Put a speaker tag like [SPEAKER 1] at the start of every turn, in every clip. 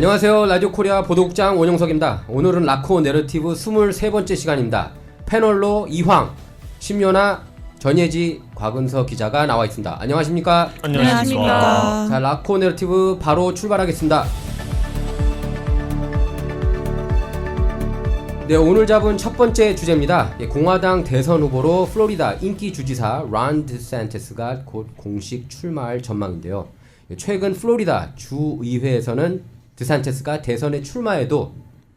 [SPEAKER 1] 안녕하세요. 라디오 코리아 보도국장 원영석입니다. 오늘은 라코 내러티브 23번째 시간입니다. 패널로 이황, 심연아, 전예지, 곽은서 기자가 나와 있습니다. 안녕하십니까?
[SPEAKER 2] 안녕하십니까?
[SPEAKER 1] 자, 라코 내러티브 바로 출발하겠습니다. 네, 오늘 잡은 첫 번째 주제입니다. 공화당 대선 후보로 플로리다 인기 주지사 론 디샌티스가 곧 공식 출마할 전망인데요. 최근 플로리다 주의회에서는 디샌티스가 대선에 출마해도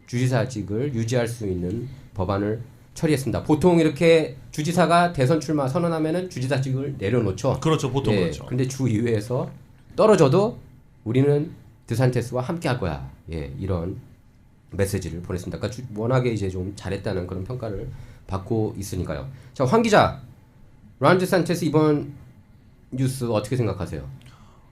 [SPEAKER 1] 주지사직을 유지할 수 있는 법안을 처리했습니다. 보통 이렇게 주지사가 대선 출마 선언하면은 주지사직을 내려놓죠.
[SPEAKER 2] 그렇죠, 보통 그렇죠.
[SPEAKER 1] 근데 주의회에서 떨어져도 우리는 디샌티스와 함께할 거야. 이런 메시지를 보냈습니다. 그러니까 워낙에 이제 좀 잘했다는 그런 평가를 받고 있으니까요. 자, 황 기자, 론 디샌티스 이번 뉴스 어떻게 생각하세요?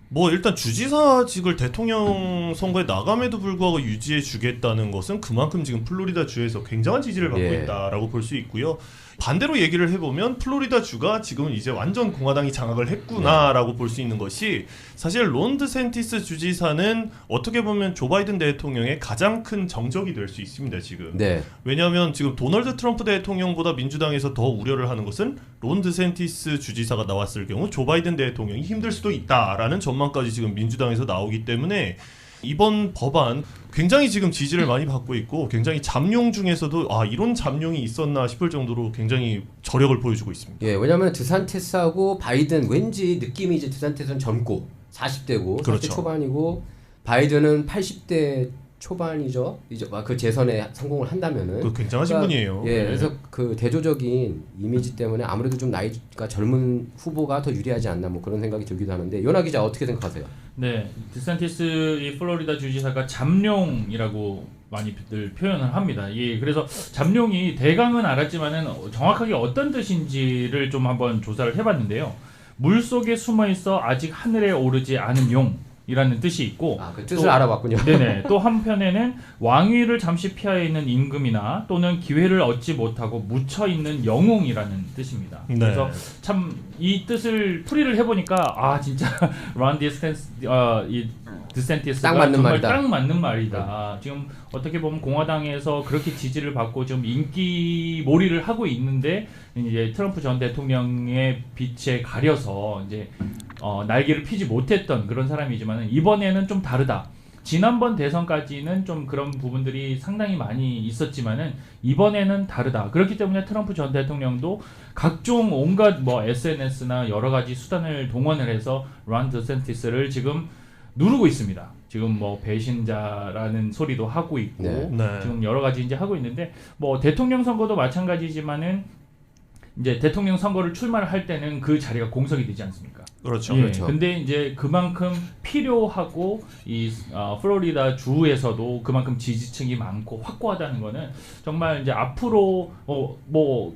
[SPEAKER 2] 뭐 일단 주지사직을 대통령 선거에 나감에도 불구하고 유지해 주겠다는 것은 그만큼 지금 플로리다 주에서 굉장한 지지를 받고 있다라고 볼 수 있고요. 반대로 얘기를 해보면 플로리다 주가 지금 이제 완전 공화당이 장악을 했구나라고 볼 수 있는 것이, 사실 론 드샌티스 주지사는 어떻게 보면 조 바이든 대통령의 가장 큰 정적이 될 수 있습니다 지금. 왜냐하면 지금 도널드 트럼프 대통령보다 민주당에서 더 우려를 하는 것은 론 드샌티스 주지사가 나왔을 경우 조 바이든 대통령이 힘들 수도 있다라는 전망까지 지금 민주당에서 나오기 때문에 이번 법안 굉장히 지금 지지를 많이 받고 있고, 굉장히 잠룡 중에서도 이런 잠룡이 있었나 싶을 정도로 굉장히 저력을 보여주고 있습니다.
[SPEAKER 1] 왜냐하면 드샌티스하고 바이든, 왠지 느낌이 이제 드샌티스는 젊고 40대고
[SPEAKER 2] 그렇죠.
[SPEAKER 1] 40대 초반이고 바이든은 80대 초반이죠. 이제 그 재선에 성공을 한다면은
[SPEAKER 2] 그 굉장하신 분이에요.
[SPEAKER 1] 그래서 그 대조적인 이미지 때문에 아무래도 좀 나이가 젊은 후보가 더 유리하지 않나 뭐 그런 생각이 들기도 하는데, 요나 기자 어떻게 생각하세요?
[SPEAKER 3] 네, 디샌티스 이 플로리다 주지사가 잠룡이라고 많이들 표현을 합니다. 그래서 잠룡이 대강은 알았지만은 정확하게 어떤 뜻인지를 좀 한번 조사를 해봤는데요. 물 속에 숨어 있어 아직 하늘에 오르지 않은 용이라는 뜻이 있고,
[SPEAKER 1] 그 뜻을 알아봤군요.
[SPEAKER 3] 네네. 또 한편에는 왕위를 잠시 피해 있는 임금이나 또는 기회를 얻지 못하고 묻혀 있는 영웅이라는 뜻입니다. 그래서 참 이 뜻을 풀이를 해보니까 진짜 론 디샌티스가 정말 딱 맞는 말이다. 지금 어떻게 보면 공화당에서 그렇게 지지를 받고 좀 인기 몰이를 하고 있는데, 이제 트럼프 전 대통령의 빛에 가려서 이제 날개를 피지 못했던 그런 사람이지만 이번에는 좀 다르다. 지난번 대선까지는 좀 그런 부분들이 상당히 많이 있었지만은 이번에는 다르다. 그렇기 때문에 트럼프 전 대통령도 각종 온갖 SNS나 여러 가지 수단을 동원을 해서 론 디샌티스를 지금 누르고 있습니다. 지금 배신자라는 소리도 하고 있고, 지금 여러 가지 이제 하고 있는데, 대통령 선거도 마찬가지지만은 이제 대통령 선거를 출마를 할 때는 그 자리가 공석이 되지 않습니까?
[SPEAKER 2] 그렇죠.
[SPEAKER 3] 근데 이제 그만큼 필요하고 이 플로리다 주에서도 그만큼 지지층이 많고 확고하다는 거는 정말 이제 앞으로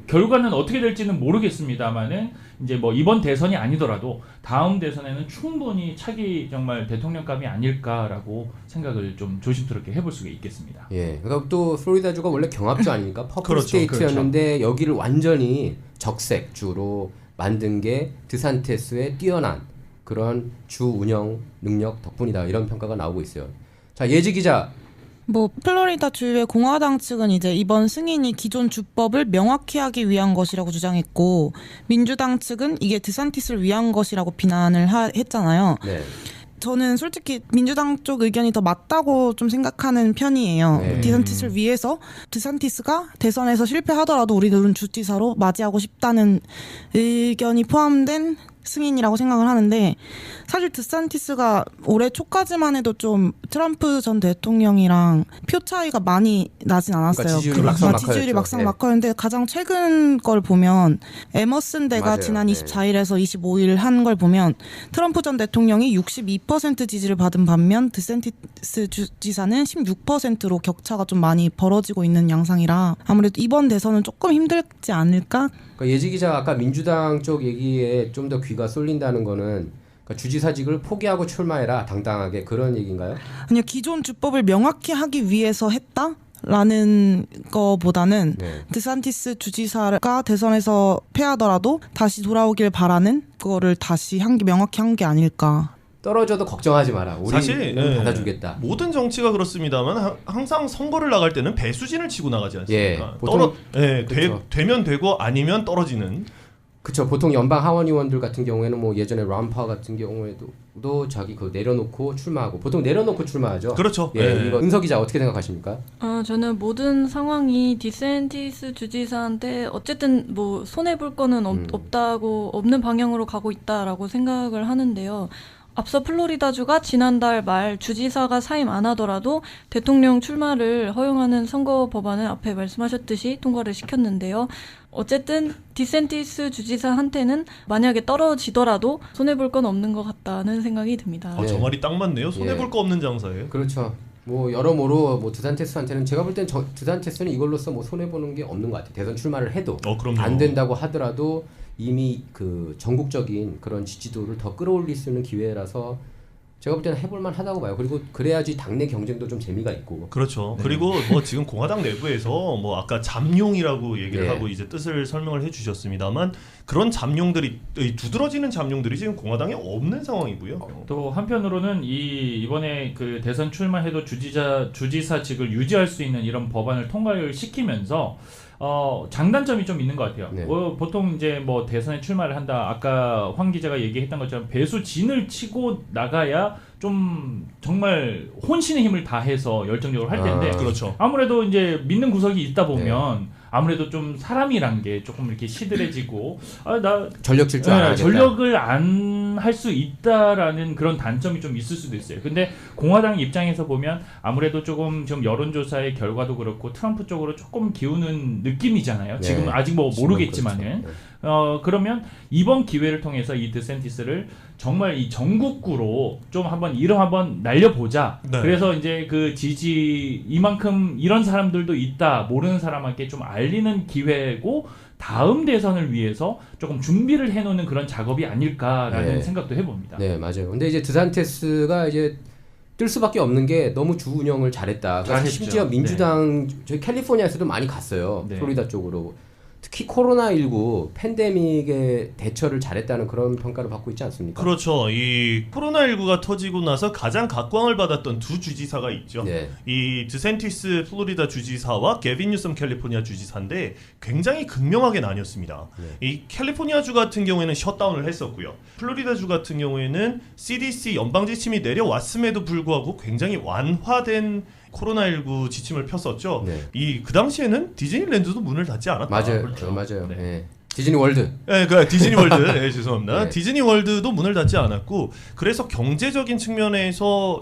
[SPEAKER 3] 결과는 어떻게 될지는 모르겠습니다만은 이제 이번 대선이 아니더라도 다음 대선에는 충분히 차기 정말 대통령감이 아닐까라고 생각을 좀 조심스럽게 해볼 수가 있겠습니다.
[SPEAKER 1] 그러니까 또 플로리다주가 원래 경합주 아닙니까? 퍼플 스테이트였는데 여기를 완전히 적색주로 만든 게 드샌티스의 뛰어난 그런 주 운영 능력 덕분이다, 이런 평가가 나오고 있어요. 자, 예지 기자.
[SPEAKER 4] 플로리다 주의 공화당 측은 이제 이번 승인이 기존 주법을 명확히 하기 위한 것이라고 주장했고, 민주당 측은 이게 드샌티스를 위한 것이라고 비난을 했잖아요. 저는 솔직히 민주당 쪽 의견이 더 맞다고 좀 생각하는 편이에요. 디샌티스를 위해서 디샌티스가 대선에서 실패하더라도 우리들은 주지사로 맞이하고 싶다는 의견이 포함된 승인이라고 생각을 하는데, 사실 디샌티스가 올해 초까지만 해도 좀 트럼프 전 대통령이랑 표 차이가 많이 나진 않았어요.
[SPEAKER 1] 그러니까
[SPEAKER 4] 지지율이 막상막하였는데 가장 최근 걸 보면 에머슨 대가 지난 24일에서 25일 한 걸 보면 트럼프 전 대통령이 62% 지지를 받은 반면 디샌티스 주지사는 16%로 격차가 좀 많이 벌어지고 있는 양상이라 아무래도 이번 대선은 조금 힘들지 않을까?
[SPEAKER 1] 그러니까 예지 기자가 아까 민주당 쪽 얘기에 좀 더 귀가 쏠린다는 거는 주지사직을 포기하고 출마해라, 당당하게, 그런 얘기인가요?
[SPEAKER 4] 아니요, 기존 주법을 명확히 하기 위해서 했다? 라는 거보다는 드샌티스 주지사가 대선에서 패하더라도 다시 돌아오길 바라는 그거를 다시 명확히 한 게 아닐까.
[SPEAKER 1] 떨어져도 걱정하지 마라. 우리
[SPEAKER 2] 사실
[SPEAKER 1] 받아주겠다.
[SPEAKER 2] 모든 정치가 그렇습니다만 항상 선거를 나갈 때는 배수진을 치고 나가지 않습니까?
[SPEAKER 1] 보통
[SPEAKER 2] 그렇죠. 되면 되고 아니면 떨어지는.
[SPEAKER 1] 그렇죠. 보통 연방 하원 의원들 같은 경우에는 뭐 예전에 람파 같은 경우에도 자기 그 내려놓고 출마하고 보통 내려놓고 출마하죠.
[SPEAKER 2] 그렇죠.
[SPEAKER 1] 이거 은서 기자 어떻게 생각하십니까?
[SPEAKER 5] 저는 모든 상황이 디센티스 주지사한테 어쨌든 뭐 손해 볼 거는 없다고 없는 방향으로 가고 있다라고 생각을 하는데요. 앞서 플로리다주가 지난달 말 주지사가 사임 안 하더라도 대통령 출마를 허용하는 선거 법안을 앞에 말씀하셨듯이 통과를 시켰는데요. 어쨌든 디센티스 주지사한테는 만약에 떨어지더라도 손해볼 건 없는 것 같다는 생각이 듭니다.
[SPEAKER 2] 저 말이 딱 맞네요. 손해볼 거 없는 장사예요.
[SPEAKER 1] 그렇죠. 뭐 여러모로 뭐 드산테스한테는 제가 볼 땐 드산테스는 이걸로써 뭐 손해 보는 게 없는 것 같아요. 대선 출마를 해도
[SPEAKER 2] 그럼요.
[SPEAKER 1] 안 된다고 하더라도 이미 그 전국적인 그런 지지도를 더 끌어올릴 수 있는 기회라서 제가 볼 때는 해볼만 하다고 봐요. 그리고 그래야지 당내 경쟁도 좀 재미가 있고.
[SPEAKER 2] 그렇죠. 그리고 뭐 지금 공화당 내부에서 뭐 아까 잠룡이라고 얘기를 하고 이제 뜻을 설명을 해주셨습니다만 그런 잠룡들이 두드러지는 잠룡들이 지금 공화당에 없는 상황이고요.
[SPEAKER 3] 또 한편으로는 이번에 그 대선 출마해도 주지사직을 유지할 수 있는 이런 법안을 통과를 시키면서 장단점이 좀 있는 것 같아요.
[SPEAKER 1] 네.
[SPEAKER 3] 보통 이제 뭐 대선에 출마를 한다. 아까 황 기자가 얘기했던 것처럼 배수진을 치고 나가야 좀 정말 혼신의 힘을 다해서 열정적으로 할 텐데
[SPEAKER 2] 그렇죠.
[SPEAKER 3] 아무래도 이제 믿는 구석이 있다 보면 아무래도 좀 사람이란 게 조금 이렇게 시들해지고 나
[SPEAKER 1] 전력 질주 안 하겠다.
[SPEAKER 3] 전력을 안 할 수 있다라는 그런 단점이 좀 있을 수도 있어요. 근데 공화당 입장에서 보면 아무래도 조금 지금 여론조사의 결과도 그렇고 트럼프 쪽으로 조금 기우는 느낌이잖아요. 지금 아직 뭐 모르겠지만은
[SPEAKER 1] 그렇죠.
[SPEAKER 3] 그러면 이번 기회를 통해서 이 드센티스를 정말 이 전국구로 좀 한번 이름 한번 날려보자.
[SPEAKER 2] 네.
[SPEAKER 3] 그래서 이제 그 지지 이만큼 이런 사람들도 있다 모르는 사람한테 좀 알리는 기회고 다음 대선을 위해서 조금 준비를 해놓는 그런 작업이 아닐까라는 생각도 해봅니다.
[SPEAKER 1] 네, 맞아요. 근데 이제 드산테스가 이제 뜰 수밖에 없는 게 너무 주 운영을 잘했다.
[SPEAKER 3] 잘했죠.
[SPEAKER 1] 심지어 민주당 저희 캘리포니아에서도 많이 갔어요.
[SPEAKER 3] 네.
[SPEAKER 1] 플로리다 쪽으로. 특히 코로나19 팬데믹에 대처를 잘했다는 그런 평가를 받고 있지 않습니까?
[SPEAKER 2] 그렇죠. 이 코로나19가 터지고 나서 가장 각광을 받았던 두 주지사가 있죠.
[SPEAKER 1] 네.
[SPEAKER 2] 이 드센티스 플로리다 주지사와 게빈 뉴섬 캘리포니아 주지사인데 굉장히 극명하게 나뉘었습니다. 이 캘리포니아주 같은 경우에는 셧다운을 했었고요. 플로리다주 같은 경우에는 CDC 연방지침이 내려왔음에도 불구하고 굉장히 완화된 코로나19 지침을 폈었죠. 그 당시에는 디즈니랜드도 문을 닫지 않았다.
[SPEAKER 1] 맞아요.
[SPEAKER 3] 그렇죠.
[SPEAKER 1] 맞아요.
[SPEAKER 3] 네.
[SPEAKER 1] 네. 디즈니 월드.
[SPEAKER 2] 네, 디즈니 월드. 죄송합니다.
[SPEAKER 1] 네.
[SPEAKER 2] 디즈니 월드도 문을 닫지 않았고, 그래서 경제적인 측면에서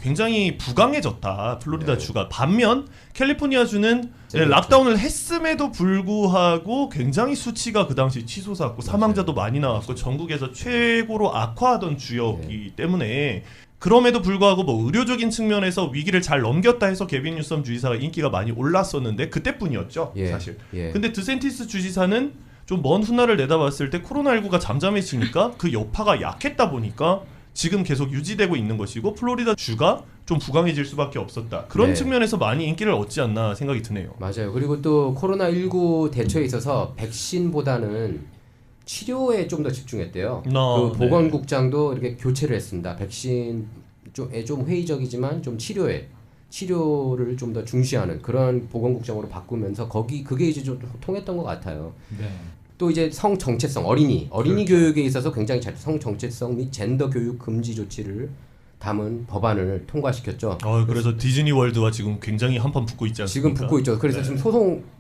[SPEAKER 2] 굉장히 부강해졌다. 플로리다 주가. 반면 캘리포니아 주는 락다운을 했음에도 불구하고 굉장히 수치가 그 당시 치솟았고 사망자도 많이 나왔고 전국에서 최고로 악화하던 주역이기 때문에. 그럼에도 불구하고 뭐 의료적인 측면에서 위기를 잘 넘겼다 해서 게빈 뉴섬 주지사가 인기가 많이 올랐었는데 그때뿐이었죠. 사실. 근데 드센티스 주지사는 좀 먼 훗날을 내다봤을 때 코로나19가 잠잠해지니까 그 여파가 약했다 보니까 지금 계속 유지되고 있는 것이고 플로리다 주가 좀 부강해질 수밖에 없었다. 그런 측면에서 많이 인기를 얻지 않나 생각이 드네요.
[SPEAKER 1] 맞아요. 그리고 또 코로나19 대처에 있어서 백신보다는 치료에 좀 더 집중했대요. 그 보건국장도 이렇게 교체를 했습니다. 백신 좀 회의적이지만 좀 치료를 좀 더 중시하는 그런 보건국장으로 바꾸면서 그게 이제 좀 통했던 것 같아요.
[SPEAKER 3] 네.
[SPEAKER 1] 또 이제 성 정체성 어린이 교육에 있어서 굉장히 성 정체성 및 젠더 교육 금지 조치를 담은 법안을 통과시켰죠.
[SPEAKER 2] 그래서 디즈니 월드와 지금 굉장히 한판 붙고 있지 않습니까?
[SPEAKER 1] 지금 붙고 있죠. 그래서 지금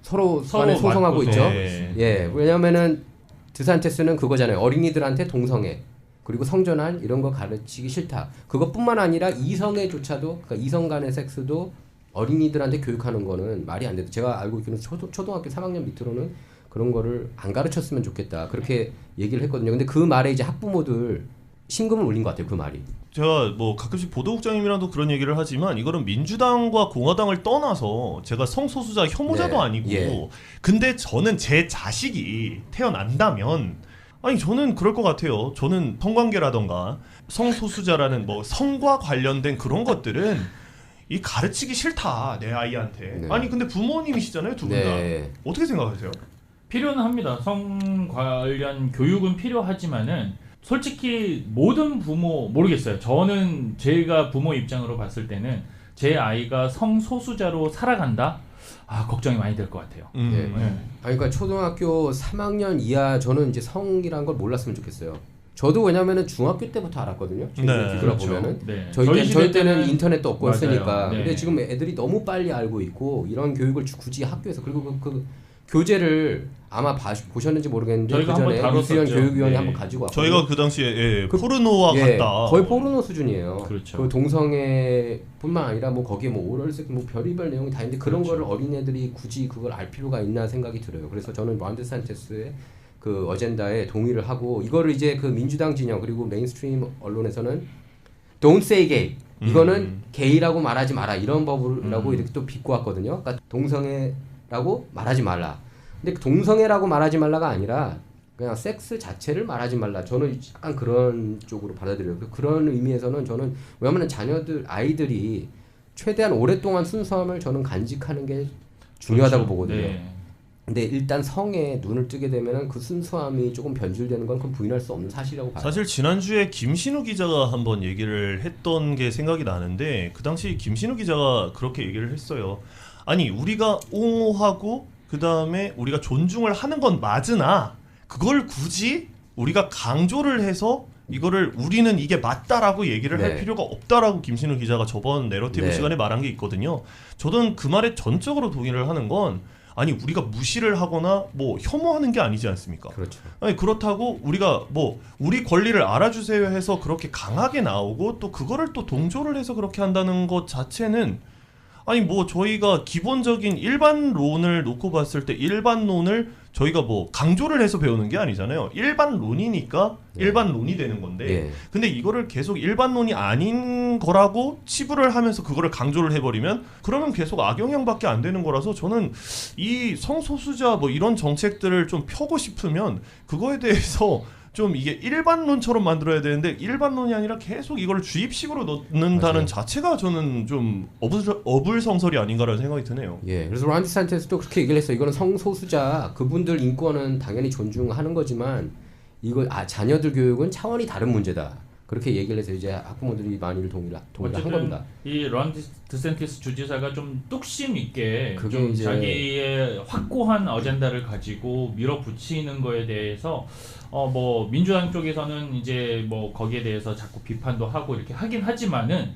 [SPEAKER 1] 서로 간에 소송하고 있죠. 왜냐하면은 드산테스는 그거잖아요. 어린이들한테 동성애 그리고 성전환 이런 거 가르치기 싫다. 그것뿐만 아니라 이성애조차도 그러니까 이성 간의 섹스도 어린이들한테 교육하는 거는 말이 안 돼요. 제가 알고 있기로는 초등학교 3학년 밑으로는 그런 거를 안 가르쳤으면 좋겠다. 그렇게 얘기를 했거든요. 근데 그 말에 이제 학부모들 심금을 울린 것 같아요. 그 말이.
[SPEAKER 2] 제가 뭐 가끔씩 보도국장님이랑도 그런 얘기를 하지만 이거는 민주당과 공화당을 떠나서 제가 성소수자 혐오자도 아니고 근데 저는 제 자식이 태어난다면 저는 그럴 것 같아요. 저는 성관계라던가 성소수자라는 뭐 성과 관련된 그런 것들은 이 가르치기 싫다 내 아이한테. 근데 부모님이시잖아요 두 분 다. 어떻게 생각하세요?
[SPEAKER 3] 필요는 합니다. 성 관련 교육은 필요하지만은 솔직히 모든 부모 모르겠어요. 저는 제가 부모 입장으로 봤을 때는 제 아이가 성소수자로 살아간다? 걱정이 많이 될 것 같아요.
[SPEAKER 1] 네.
[SPEAKER 3] 네.
[SPEAKER 1] 그러니까 초등학교 3학년 이하 저는 이제 성이란 걸 몰랐으면 좋겠어요. 저도 왜냐면은 중학교 때부터 알았거든요.
[SPEAKER 2] 네.
[SPEAKER 1] 들어보면은
[SPEAKER 3] 네.
[SPEAKER 1] 저희 때는 인터넷도 없고
[SPEAKER 3] 맞아요.
[SPEAKER 1] 했으니까.
[SPEAKER 3] 네.
[SPEAKER 1] 근데 지금 애들이 너무 빨리 알고 있고 이런 교육을 굳이 학교에서 그리고 그 교재를 아마 보셨는지 모르겠는데
[SPEAKER 3] 저희가
[SPEAKER 1] 그 전에
[SPEAKER 3] 한번
[SPEAKER 1] 유수연
[SPEAKER 3] 다뤘었죠.
[SPEAKER 1] 교육위원이
[SPEAKER 3] 네.
[SPEAKER 1] 한번 가지고 왔거든요.
[SPEAKER 2] 저희가 그 당시에
[SPEAKER 1] 그-
[SPEAKER 2] 포르노와 같다.
[SPEAKER 1] 거의 포르노 수준이에요.
[SPEAKER 3] 그렇죠.
[SPEAKER 1] 그 동성애뿐만 아니라 뭐 거기에 뭐 오럴섹 뭐 별의별 내용이 다 있는데 그런
[SPEAKER 3] 그렇죠.
[SPEAKER 1] 거를 어린애들이 굳이 그걸 알 필요가 있나 생각이 들어요. 그래서 저는 론 데산티스의 그 어젠다에 동의를 하고 이거를 이제 그 민주당 진영 그리고 메인스트림 언론에서는 Don't say gay 이거는 게이라고 말하지 마라 이런 법이라고 이렇게 또 빚고 왔거든요. 그러니까 동성애라고 말하지 말라. 근데 그 동성애라고 말하지 말라가 아니라 그냥 섹스 자체를 말하지 말라. 저는 약간 그런 쪽으로 받아들여요. 그런 의미에서는 저는 왜냐하면 아이들이 최대한 오랫동안 순수함을 저는 간직하는 게 중요하다고
[SPEAKER 3] 그렇죠.
[SPEAKER 1] 보거든요.
[SPEAKER 3] 네.
[SPEAKER 1] 근데 일단 성에 눈을 뜨게 되면은 그 순수함이 조금 변질되는 건 그건 부인할 수 없는 사실이라고 봐요.
[SPEAKER 2] 사실 지난주에 김신우 기자가 한번 얘기를 했던 게 생각이 나는데 그 당시 김신우 기자가 그렇게 얘기를 했어요. 아니 우리가 옹호하고 그 다음에 우리가 존중을 하는 건 맞으나 그걸 굳이 우리가 강조를 해서 이거를 우리는 이게 맞다라고 얘기를 할
[SPEAKER 1] 네.
[SPEAKER 2] 필요가 없다라고 김신우 기자가 저번 내러티브
[SPEAKER 1] 네.
[SPEAKER 2] 시간에 말한 게 있거든요. 저는 그 말에 전적으로 동의를 하는 건 아니 우리가 무시를 하거나 뭐 혐오하는 게 아니지 않습니까?
[SPEAKER 1] 그렇죠.
[SPEAKER 2] 아니 그렇다고 우리가 뭐 우리 권리를 알아주세요 해서 그렇게 강하게 나오고 또 그거를 또 동조를 해서 그렇게 한다는 것 자체는 아니 뭐 저희가 기본적인 일반론을 놓고 봤을 때 일반론을 저희가 뭐 강조를 해서 배우는 게 아니잖아요. 일반론이니까
[SPEAKER 1] 네.
[SPEAKER 2] 일반론이 되는 건데
[SPEAKER 1] 예.
[SPEAKER 2] 근데 이거를 계속 일반론이 아닌 거라고 치부를 하면서 그거를 강조를 해버리면 그러면 계속 악영향밖에 안 되는 거라서 저는 이 성소수자 뭐 이런 정책들을 좀 펴고 싶으면 그거에 대해서 좀 이게 일반론처럼 만들어야 되는데 일반론이 아니라 계속 이걸 주입식으로 넣는다는
[SPEAKER 1] 맞아요.
[SPEAKER 2] 자체가 저는 좀 어불성설이 아닌가라는 생각이 드네요.
[SPEAKER 1] 예. 그래서 론 디산티스도 그렇게 얘기를 했어요. 이거는 성소수자 그분들 인권은 당연히 존중하는 거지만 이거 자녀들 교육은 차원이 다른 문제다. 그렇게 얘기를 해서 이제 학부모들이 많이를 동의를 한 겁니다.
[SPEAKER 3] 이 론 디센티스 주지사가 좀 뚝심 있게
[SPEAKER 1] 그게
[SPEAKER 3] 좀
[SPEAKER 1] 이제-
[SPEAKER 3] 자기의 확고한 어젠다를 가지고 밀어붙이는 거에 대해서 뭐 민주당 쪽에서는 이제 뭐 거기에 대해서 자꾸 비판도 하고 이렇게 하긴 하지만은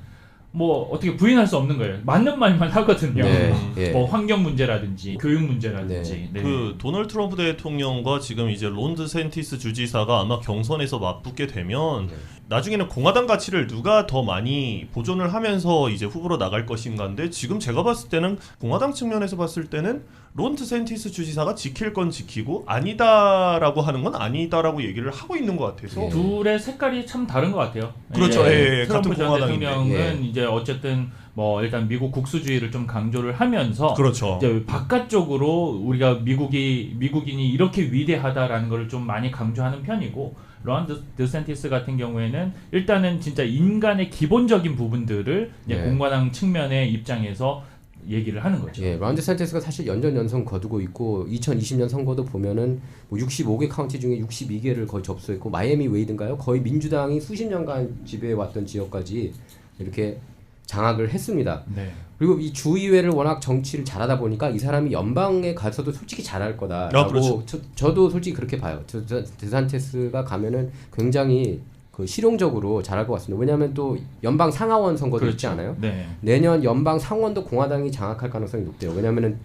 [SPEAKER 3] 뭐 어떻게 부인할 수 없는 거예요. 맞는 말만 하거든요.
[SPEAKER 1] 네, 예.
[SPEAKER 3] 뭐 환경 문제라든지 교육 문제라든지. 네.
[SPEAKER 2] 그 도널드 트럼프 대통령과 지금 이제 론 드센티스 주지사가 아마 경선에서 맞붙게 되면
[SPEAKER 1] 네.
[SPEAKER 2] 나중에는 공화당 가치를 누가 더 많이 보존을 하면서 이제 후보로 나갈 것인가인데 지금 제가 봤을 때는 공화당 측면에서 봤을 때는 론 드센티스 주지사가 지킬 건 지키고 아니다라고 하는 건 아니다라고 얘기를 하고 있는 것 같아서
[SPEAKER 1] 예.
[SPEAKER 3] 둘의 색깔이 참 다른 것 같아요.
[SPEAKER 2] 그렇죠. 예,
[SPEAKER 3] 트럼프
[SPEAKER 2] 같은
[SPEAKER 3] 전
[SPEAKER 2] 공화당인데.
[SPEAKER 3] 대통령은 이제 어쨌든 뭐 일단 미국 국수주의를 좀 강조를 하면서
[SPEAKER 2] 그렇죠.
[SPEAKER 3] 이제 바깥쪽으로 우리가 미국인이 이렇게 위대하다라는 걸 좀 많이 강조하는 편이고 론 드센티스 같은 경우에는 일단은 진짜 인간의 기본적인 부분들을 이제
[SPEAKER 1] 네.
[SPEAKER 3] 공화당 측면의 입장에서 얘기를 하는 거죠.
[SPEAKER 1] 예, 론 디산티스가 사실 연전연성 거두고 있고 2020년 선거도 보면은 뭐 65개 카운티 중에 62개를 거의 접수했고 마이애미 웨이드인가요? 거의 민주당이 수십 년간 지배해 왔던 지역까지 이렇게 장악을 했습니다.
[SPEAKER 3] 네.
[SPEAKER 1] 그리고 이 주의회를 워낙 정치를 잘하다 보니까 이 사람이 연방에 가서도 솔직히 잘할 거다라고
[SPEAKER 2] 그렇죠.
[SPEAKER 1] 저도 솔직히 그렇게 봐요. 데산티스가 가면은 굉장히 그 실용적으로 잘할 것 같습니다. 왜냐하면 또 연방 상하원 선거도 있지 않아요?
[SPEAKER 3] 네.
[SPEAKER 1] 내년 연방 상원도 공화당이 장악할 가능성이 높대요. 왜냐하면은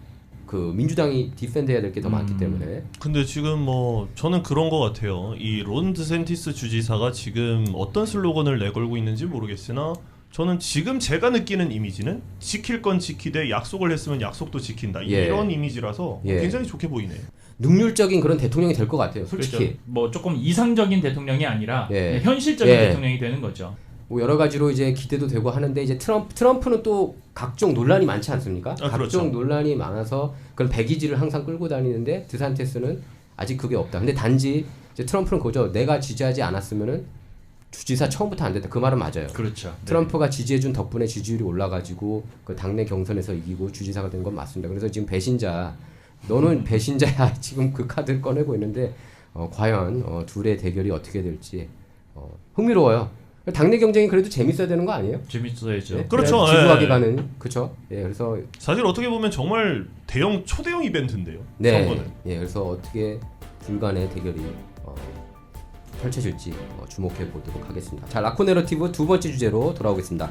[SPEAKER 1] 그 민주당이 디펜드해야 될 게 더 많기 때문에.
[SPEAKER 2] 근데 지금 뭐 저는 그런 것 같아요. 이 론 드센티스 주지사가 지금 어떤 슬로건을 내걸고 있는지 모르겠으나 저는 지금 제가 느끼는 이미지는 지킬 건 지키되 약속을 했으면 약속도 지킨다.
[SPEAKER 1] 예.
[SPEAKER 2] 이런 이미지라서
[SPEAKER 1] 예.
[SPEAKER 2] 굉장히 좋게 보이네요.
[SPEAKER 1] 능률적인 그런 대통령이 될 것 같아요. 솔직히.
[SPEAKER 3] 그렇죠. 뭐 조금 이상적인 대통령이 아니라
[SPEAKER 1] 예.
[SPEAKER 3] 그냥 현실적인
[SPEAKER 1] 예.
[SPEAKER 3] 대통령이 되는 거죠.
[SPEAKER 1] 뭐 여러 가지로 이제 기대도 되고 하는데 이제 트럼프는 또 각종 논란이 많지 않습니까? 각종
[SPEAKER 2] 그렇죠.
[SPEAKER 1] 논란이 많아서 그런 배기지를 항상 끌고 다니는데 드산티스는 아직 그게 없다. 근데 단지 이제 트럼프는 그거죠. 내가 지지하지 않았으면은 주지사 처음부터 안 됐다. 그 말은 맞아요.
[SPEAKER 3] 그렇죠.
[SPEAKER 1] 트럼프가 지지해준 덕분에 지지율이 올라가지고 그 당내 경선에서 이기고 주지사가 된 건 맞습니다. 그래서 지금 배신자, 너는 배신자야 지금 그 카드 꺼내고 있는데 과연 둘의 대결이 어떻게 될지 흥미로워요. 당내 경쟁이 그래도 재밌어야 되는 거 아니에요?
[SPEAKER 3] 재밌어야죠.
[SPEAKER 1] 네?
[SPEAKER 2] 그렇죠.
[SPEAKER 1] 그래야 지루하게
[SPEAKER 2] 예.
[SPEAKER 1] 가는 그렇죠. 예, 그래서
[SPEAKER 2] 사실 어떻게 보면 정말 초대형 이벤트인데요.
[SPEAKER 1] 네,
[SPEAKER 2] 선거는.
[SPEAKER 1] 예, 그래서 어떻게 불간의 대결이 펼쳐질지 주목해 보도록 하겠습니다. 자, 라코 내러티브 두 번째 주제로 돌아오겠습니다.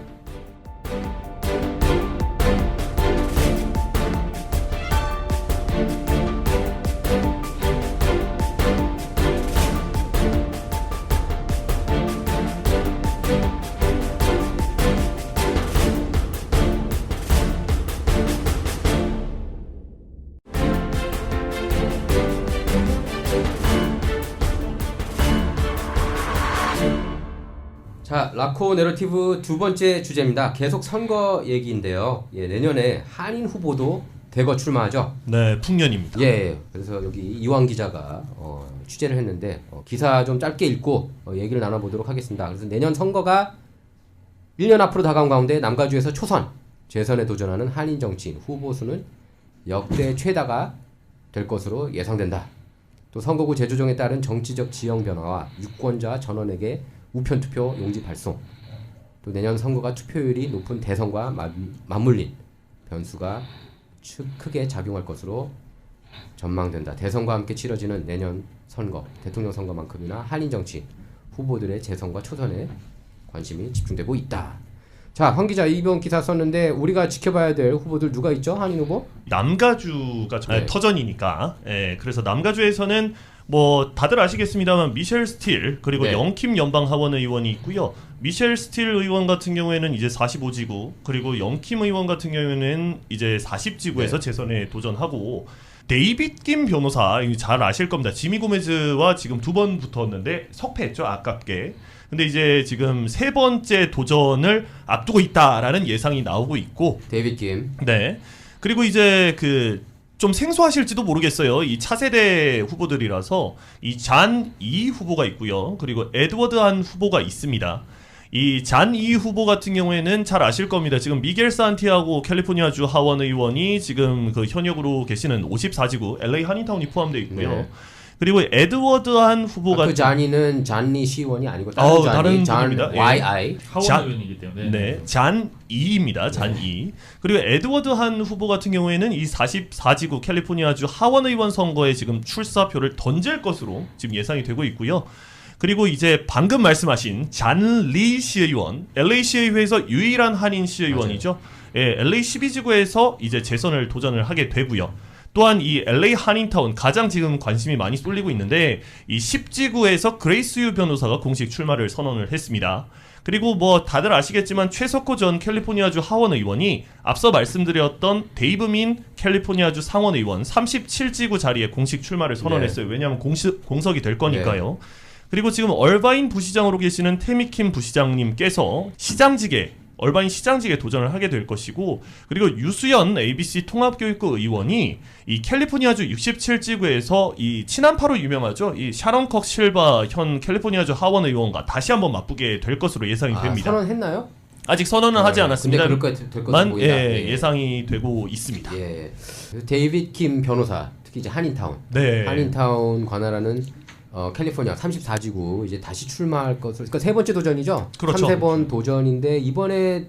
[SPEAKER 1] 자, 라코 내러티브 두 번째 주제입니다. 계속 선거 얘기인데요. 예, 내년에 한인 후보도 대거 출마하죠.
[SPEAKER 2] 네, 풍년입니다.
[SPEAKER 1] 예, 그래서 여기 이완 기자가 취재를 했는데 기사 좀 짧게 읽고 얘기를 나눠보도록 하겠습니다. 그래서 내년 선거가 1년 앞으로 다가온 가운데 남가주에서 초선, 재선에 도전하는 한인 정치인 후보 수는 역대 최다가 될 것으로 예상된다. 또 선거구 재조정에 따른 정치적 지형 변화와 유권자 전원에게 우편 투표 용지 발송, 또 내년 선거가 투표율이 높은 대선과 맞물린 변수가 크게 작용할 것으로 전망된다. 대선과 함께 치러지는 내년 선거, 대통령 선거만큼이나 한인 정치 후보들의 재선과 초선에 관심이 집중되고 있다. 자, 황 기자 이번 기사 썼는데 우리가 지켜봐야 될 후보들 누가 있죠? 한인 후보?
[SPEAKER 2] 남가주가
[SPEAKER 1] 네.
[SPEAKER 2] 터전이니까. 예, 그래서 남가주에서는 뭐 다들 아시겠습니다만 미셸 스틸 그리고
[SPEAKER 1] 네.
[SPEAKER 2] 영킴 연방 하원 의원이 있고요. 미셸 스틸 의원 같은 경우에는 이제 45지구, 그리고 영킴 의원 같은 경우에는 이제 40지구에서
[SPEAKER 1] 네.
[SPEAKER 2] 재선에 도전하고, 데이빗 김 변호사 이거 잘 아실 겁니다. 지미 고메즈와 지금 두 번 붙었는데 석패했죠, 아깝게. 근데 이제 지금 세 번째 도전을 앞두고 있다라는 예상이 나오고 있고,
[SPEAKER 1] 데이빗 김.
[SPEAKER 2] 네. 그리고 이제 좀 생소하실지도 모르겠어요. 이 차세대 후보들이라서 이 잔 이 후보가 있고요. 그리고 에드워드 한 후보가 있습니다. 이 잔 이 후보 같은 경우에는 잘 아실 겁니다. 지금 미겔 산티아고 캘리포니아주 하원 의원이 지금 현역으로 계시는 54지구 LA 한인타운이 포함되어 있고요.
[SPEAKER 1] 네.
[SPEAKER 2] 그리고 에드워드 한 후보가
[SPEAKER 1] 그 잔이는 잔리 시원이 아니고 다른 잔이,
[SPEAKER 2] 다른
[SPEAKER 1] 잔
[SPEAKER 2] 분입니다. 예.
[SPEAKER 1] YI.
[SPEAKER 3] 하원 의원이기 때문에.
[SPEAKER 2] 네, 잔2입니다. 잔2. 그리고 에드워드 한 후보 같은 경우에는 이 44지구 캘리포니아주 하원 의원 선거에 지금 출사표를 던질 것으로 지금 예상이 되고 있고요. 그리고 이제 방금 말씀하신 잔리 시의원, LA 시의회에서 유일한 한인 시의원이죠. 예, LA 12지구에서 이제 재선을 도전을 하게 되고요. 또한 이 LA 한인타운 가장 지금 관심이 많이 쏠리고 있는데 이 10지구에서 그레이스 유 변호사가 공식 출마를 선언을 했습니다. 그리고 뭐 다들 아시겠지만 최석호 전 캘리포니아주 하원 의원이 앞서 말씀드렸던 데이브 민 캘리포니아주 상원 의원 37지구 자리에 공식 출마를 선언했어요. 왜냐하면 공석이 될 거니까요. 그리고 지금 얼바인 부시장으로 계시는 태미킴 부시장님께서 얼바인 시장직에 도전을 하게 될 것이고, 그리고 유수연 ABC 통합교육부 의원이 이 캘리포니아주 67지구에서 이 친한파로 유명하죠. 이 샤론 컥 실바 현 캘리포니아주 하원 의원과 다시 한번 맞붙게 될 것으로 예상이 됩니다.
[SPEAKER 1] 선언했나요?
[SPEAKER 2] 아직 선언은 하지 않았습니다.
[SPEAKER 1] 근데 될 것으로 보인다.
[SPEAKER 2] 예상이 되고 있습니다.
[SPEAKER 1] 예. 데이빗 김 변호사, 특히 이제 한인타운.
[SPEAKER 2] 네.
[SPEAKER 1] 한인타운 관할하는 캘리포니아 34지구 이제 다시 출마할 것을, 그러니까 세 번째 도전이죠.
[SPEAKER 2] 그렇죠.
[SPEAKER 1] 3-4번 도전인데 이번에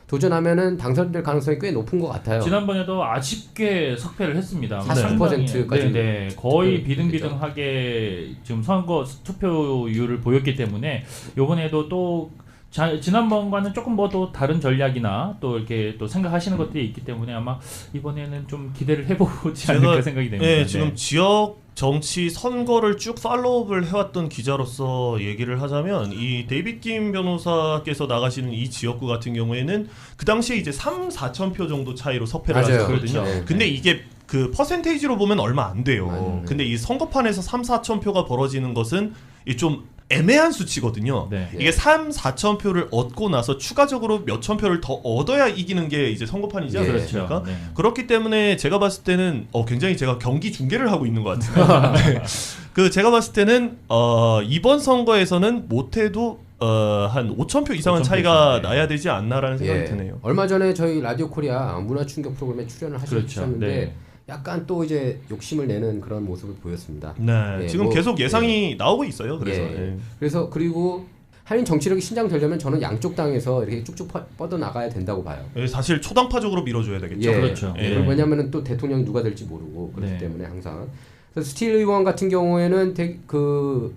[SPEAKER 1] 도전하면은 당선될 가능성이 꽤 높은 것 같아요.
[SPEAKER 3] 지난번에도 아쉽게 석패를 했습니다.
[SPEAKER 1] 40%까지.
[SPEAKER 3] 네, 거의 비등비등하게 지금 선거 투표율을 보였기 때문에 이번에도 또 지난번과는 조금 뭐 또 다른 전략이나 또 이렇게 또 생각하시는 것들이 있기 때문에 아마 이번에는 좀 기대를 해보지 않을까 생각이 됩니다.
[SPEAKER 2] 네, 지금 지역 정치 선거를 쭉 팔로우업을 해왔던 기자로서 얘기를 하자면 이 데이빗 김 변호사께서 나가시는 이 지역구 같은 경우에는 그 당시에 이제 3-4천 표 정도 차이로 석패를
[SPEAKER 1] 맞아요.
[SPEAKER 2] 하셨거든요.
[SPEAKER 1] 그렇죠.
[SPEAKER 2] 근데 이게 그 퍼센테이지로 보면 얼마 안 돼요. 근데 이 선거판에서 3-4천 표가 벌어지는 것은 이 좀 애매한 수치거든요.
[SPEAKER 3] 네.
[SPEAKER 2] 이게 3-4천 표를 얻고 나서 추가적으로 몇천 표를 더 얻어야 이기는 게 이제 선거판이지 않습니까?
[SPEAKER 3] 그렇죠. 네.
[SPEAKER 2] 그렇기 때문에 제가 봤을 때는 굉장히 제가 경기 중계를 하고 있는 것 같아요. 네. 제가 봤을 때는 이번 선거에서는 못해도 한 5천 표 이상은
[SPEAKER 3] 5,000표
[SPEAKER 2] 차이가
[SPEAKER 3] 이상, 네.
[SPEAKER 2] 나야 되지 않나라는 생각이 드네요.
[SPEAKER 1] 얼마 전에 저희 라디오 코리아 문화 충격 프로그램에 출연을
[SPEAKER 3] 그렇죠.
[SPEAKER 1] 하셨는데
[SPEAKER 3] 네.
[SPEAKER 1] 약간 또 이제 욕심을 내는 그런 모습을 보였습니다.
[SPEAKER 2] 네,
[SPEAKER 1] 예,
[SPEAKER 2] 지금
[SPEAKER 1] 뭐,
[SPEAKER 2] 계속 예상이 나오고 있어요. 그래서
[SPEAKER 1] 그래서 그리고 한인 정치력이 신장되려면 저는 양쪽 당에서 이렇게 쭉쭉 뻗어 나가야 된다고 봐요.
[SPEAKER 2] 예, 사실 초당파적으로 밀어줘야 되겠죠.
[SPEAKER 3] 그렇죠.
[SPEAKER 2] 예.
[SPEAKER 1] 왜냐하면 또 대통령이 누가 될지 모르고 그렇기
[SPEAKER 3] 네.
[SPEAKER 1] 때문에 항상. 그래서 스틸 의원 같은 경우에는 그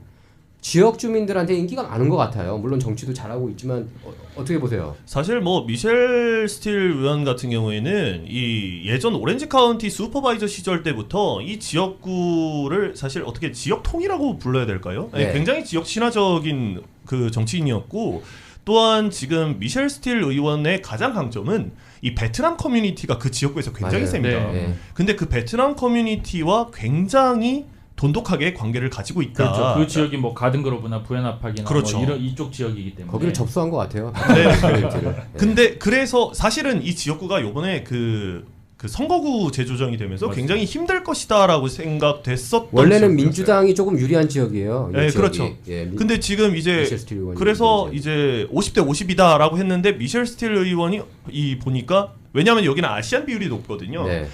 [SPEAKER 1] 지역 주민들한테 인기가 많은 것 같아요. 물론 정치도 잘하고 있지만 어떻게 보세요?
[SPEAKER 2] 사실 뭐 미셸 스틸 의원 같은 경우에는 이 예전 오렌지 카운티 슈퍼바이저 시절 때부터 이 지역구를 사실 어떻게 지역통이라고 불러야 될까요? 예,
[SPEAKER 1] 네.
[SPEAKER 2] 굉장히 지역 친화적인 그 정치인이었고 또한 지금 미셸 스틸 의원의 가장 강점은 이 베트남 커뮤니티가 그 지역구에서 굉장히
[SPEAKER 1] 맞아요.
[SPEAKER 2] 셉니다.
[SPEAKER 3] 네.
[SPEAKER 2] 근데 그 베트남 커뮤니티와 굉장히 돈독하게 관계를 가지고 있다.
[SPEAKER 3] 그렇죠. 그 지역이 뭐 가든그로브나 부에나파기나
[SPEAKER 2] 그렇죠.
[SPEAKER 3] 뭐 이런 이쪽 지역이기 때문에
[SPEAKER 1] 거기를 접수한 것 같아요.
[SPEAKER 2] 네. 근데 그래서 사실은 이 지역구가 요번에 그 선거구 재조정이 되면서
[SPEAKER 3] 맞습니다.
[SPEAKER 2] 굉장히 힘들 것이다라고 생각됐었던
[SPEAKER 1] 원래는
[SPEAKER 2] 지역이었어요.
[SPEAKER 1] 민주당이 조금 유리한 지역이에요. 이
[SPEAKER 2] 네,
[SPEAKER 1] 지역이.
[SPEAKER 2] 그렇죠.
[SPEAKER 1] 예,
[SPEAKER 2] 근데 지금 이제
[SPEAKER 1] 미셸 스틸 의원이
[SPEAKER 2] 그래서
[SPEAKER 1] 이제.
[SPEAKER 2] 이제 50대 50이다라고 했는데 미셸 스틸 의원이 이 보니까 왜냐하면 여기는 아시안 비율이 높거든요.
[SPEAKER 1] 네.